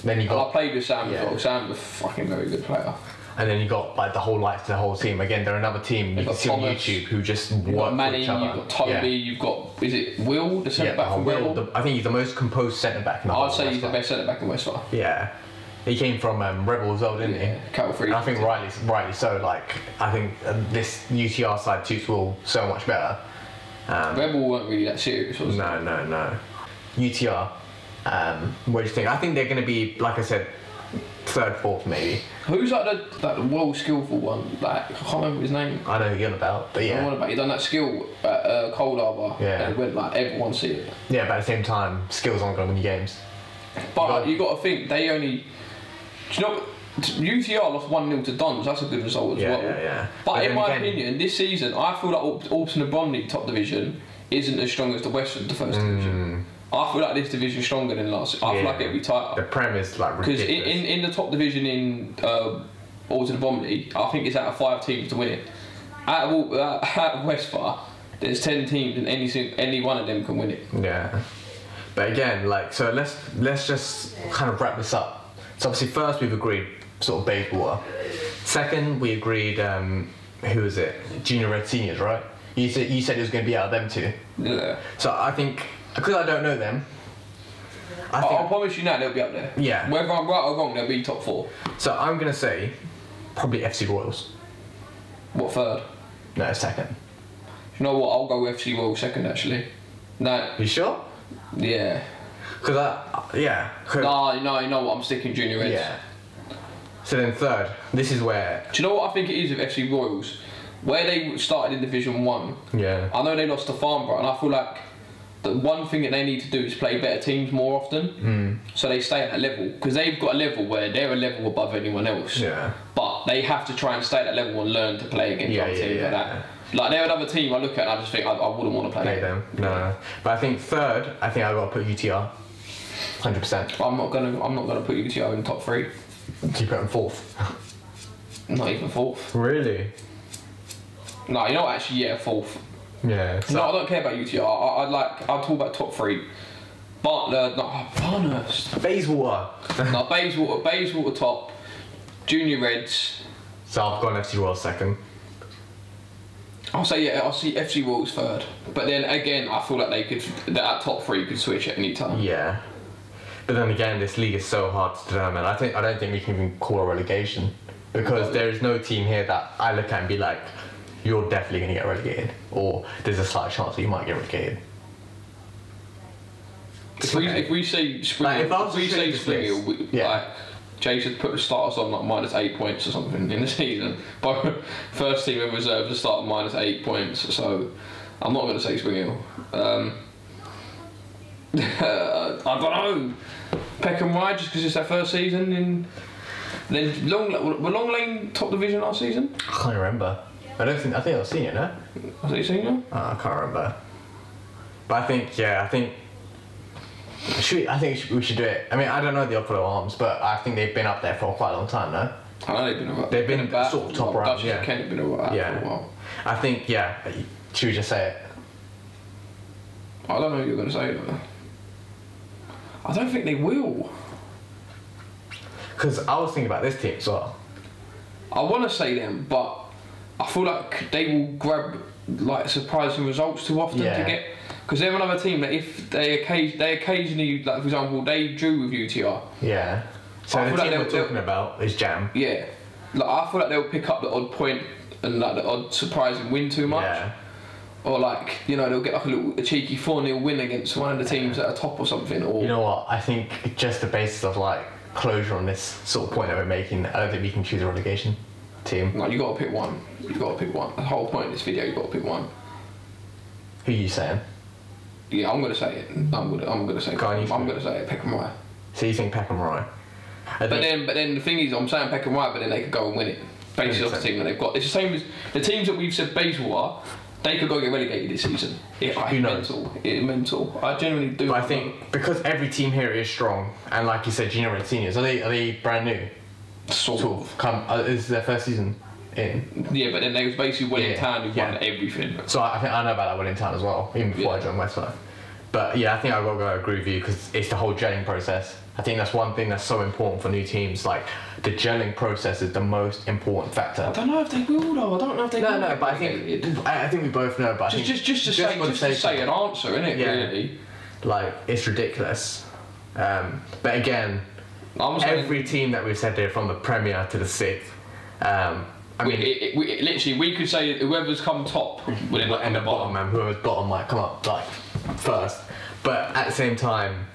Speaker 2: Then you got.
Speaker 1: I played with Sam as well. Sam's a fucking very good player.
Speaker 2: And then you got like the whole lights to the whole team. Again, they're another team you can see on YouTube who just work for each other.
Speaker 1: You've got Toby, you've got, is it Will, the centre back from
Speaker 2: Will? I think he's the most composed centre back in the whole.
Speaker 1: I'd say he's the best centre back in Wesfa.
Speaker 2: Yeah. He came from Rebel as well, didn't he?
Speaker 1: Cattle Free.
Speaker 2: And I think rightly so. Like I think this UTR side suits Will so much better.
Speaker 1: Rebel weren't really that serious, was it?
Speaker 2: No. UTR. What do you think? I think they're going to be, like I said, 3rd, 4th maybe.
Speaker 1: Who's like the world skillful one? Like I can't remember his name.
Speaker 2: I know who you're on about, but yeah.
Speaker 1: I'm on about. He done that skill at Cold Harbour.
Speaker 2: Yeah.
Speaker 1: And it went like everyone see it.
Speaker 2: Yeah, but at the same time, skills aren't going to win you games.
Speaker 1: But you got to think they only. Do you know? UTR lost 1-0 to Dons. That's a good result as well.
Speaker 2: Yeah.
Speaker 1: But in my opinion, this season, I feel like Alton and Bromley top division isn't as strong as the West of the first division. I feel like this division is stronger than last. I feel like it'll be tighter.
Speaker 2: The Prem is like ridiculous.
Speaker 1: Because in the top division in Alton and Bromley, I think it's out of 5 teams to win it. Out of Westfar, there's 10 teams and any one of them can win it.
Speaker 2: Yeah. But again, like, so let's just kind of wrap this up. So obviously, first we've agreed sort of Bayswater. Second, we agreed who was it? Junior Red Seniors, right? You said it was going to be out of them 2.
Speaker 1: Yeah.
Speaker 2: So I think because I don't know them,
Speaker 1: I'll promise you now they'll be up there.
Speaker 2: Yeah.
Speaker 1: Whether I'm right or wrong, they'll be top 4.
Speaker 2: So I'm going to say probably FC Royals.
Speaker 1: What, 3rd?
Speaker 2: No, 2nd.
Speaker 1: You know what? I'll go with FC Royals 2nd actually. No.
Speaker 2: You sure?
Speaker 1: Yeah.
Speaker 2: Yeah.
Speaker 1: No, you know what? I'm sticking Junior Reds.
Speaker 2: Yeah. So then third, this is where.
Speaker 1: Do you know what I think it is with FC Royals? Where they started in Division 1,
Speaker 2: Yeah.
Speaker 1: I know they lost to Farnborough, and I feel like the one thing that they need to do is play better teams more often, so they stay at that level, because they've got a level where they're a level above anyone else.
Speaker 2: Yeah.
Speaker 1: But they have to try and stay at that level and learn to play against other teams like that. Like they're another team I look at and I just think I wouldn't want to play
Speaker 2: them. No. But I think third, I think I got to put UTR. 100%.
Speaker 1: I'm not gonna put UTR in top 3.
Speaker 2: Do you put them fourth?
Speaker 1: Not even 4th.
Speaker 2: Really?
Speaker 1: No, you know what? Actually, yeah, 4th.
Speaker 2: Yeah. So
Speaker 1: no, I don't care about UTR. I'd talk about top 3. Barnhurst.
Speaker 2: Bayswater.
Speaker 1: No, Bayswater top. Junior Reds.
Speaker 2: So I've gone FC Royals second.
Speaker 1: I'll see FC Royals third. But then again, I feel like that top 3 could switch at any time.
Speaker 2: Yeah. But then again, this league is so hard to determine. I don't think we can even call a relegation, because there is no team here that I look at and be like, you're definitely going to get relegated, or there's a slight chance that you might get relegated.
Speaker 1: If we say Spring, like Jason put the starters on like -8 points or something in the season. But first team in reserve to start -8 points. So I'm not going to say Spring Hill. I don't know. Peckham Rye, just because it's their first season. And then were Long Lane top division last season?
Speaker 2: I can't remember. I think I was senior, no?
Speaker 1: Was it senior?
Speaker 2: I can't remember. But I think we should do it. I mean, I don't know the Upper Arms, but I think they've been up there for quite a long time, no?
Speaker 1: I know
Speaker 2: they've been about sort of top round.
Speaker 1: Yeah. Kent been about for a while.
Speaker 2: I think should we just say it?
Speaker 1: I don't know what you're going to say though. I don't think they will.
Speaker 2: Because I was thinking about this team as well.
Speaker 1: I want to say them, but I feel like they will grab like surprising results too often to get. Because they're another team that if they occasionally, like for example, they drew with UTR.
Speaker 2: Yeah. So the team we're talking about is Jam.
Speaker 1: Yeah. Like I feel like they'll pick up the odd point and like the odd surprising win too much.
Speaker 2: Yeah.
Speaker 1: Or like, you know, they'll get like a cheeky 4-0 win against one of the teams that are top or something. Or
Speaker 2: you know what? I think just the basis of like closure on this sort of point that we're making, I don't think we can choose a relegation team.
Speaker 1: No, you got to pick one. You've got to pick one. The whole point of this video, you've got to pick one.
Speaker 2: Who are you saying?
Speaker 1: Yeah, I'm gonna say it. I'm gonna say it. Peckham Rye.
Speaker 2: So you think Peckham Rye?
Speaker 1: But then the thing is, I'm saying Peckham Rye, but then they could go and win it based off the team that they've got. It's the same as the teams that we've said Bayswater. They could go get relegated this season.
Speaker 2: Who knows?
Speaker 1: It's mental. I genuinely do.
Speaker 2: But I think because every team here is strong, and like you said, junior and seniors, are they brand new?
Speaker 1: Sort of.
Speaker 2: This is their first season in.
Speaker 1: Yeah, but then they was basically Welling Town who won everything.
Speaker 2: So I think I know about that Welling Town as well, even before I joined Wesfa. But yeah, I think I've got to go agree with you because it's the whole gelling process. I think that's one thing that's so important for new teams. Like the gelling process is the most important factor.
Speaker 1: I don't know if they will though. I don't know if they will.
Speaker 2: No, but I think we both know. But
Speaker 1: just to say an answer, innit? Yeah. Really.
Speaker 2: Like it's ridiculous. But again, every team that we've said here, from the Premier to the 6th.
Speaker 1: We could say whoever's come top will end up in the bottom.
Speaker 2: Man, whoever's bottom might come up like first. But at the same time,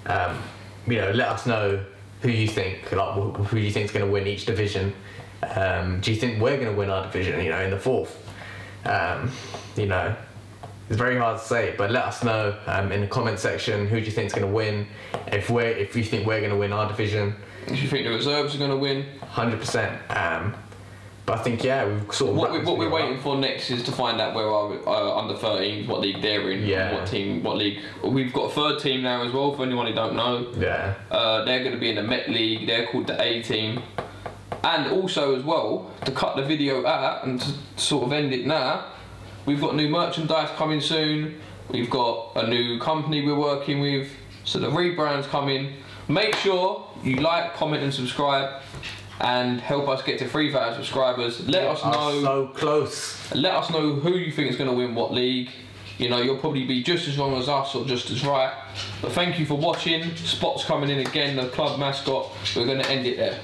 Speaker 2: let us know who you think, who you think is going to win each division. Do you think we're going to win our division? In the 4th. It's very hard to say, but let us know in the comment section who do you think is going to win. If you think we're going to win our division.
Speaker 1: If you think the reserves are going to win.
Speaker 2: 100%. But I think we've sort of
Speaker 1: what we're waiting for next is to find out where our under 13s, what league they're in, what league. We've got a third team now as well. For anyone who don't know, they're going to be in the Met League. They're called the A team. And also as well, to cut the video out and to sort of end it now, we've got new merchandise coming soon. We've got a new company we're working with, so the rebrand's coming. Make sure you like, comment, and subscribe. And help us get to 3,000 subscribers. Let us know.
Speaker 2: So close.
Speaker 1: Let us know who you think is going to win what league. You'll probably be just as wrong as us or just as right. But thank you for watching. Spot's coming in again, the club mascot. We're going to end it there.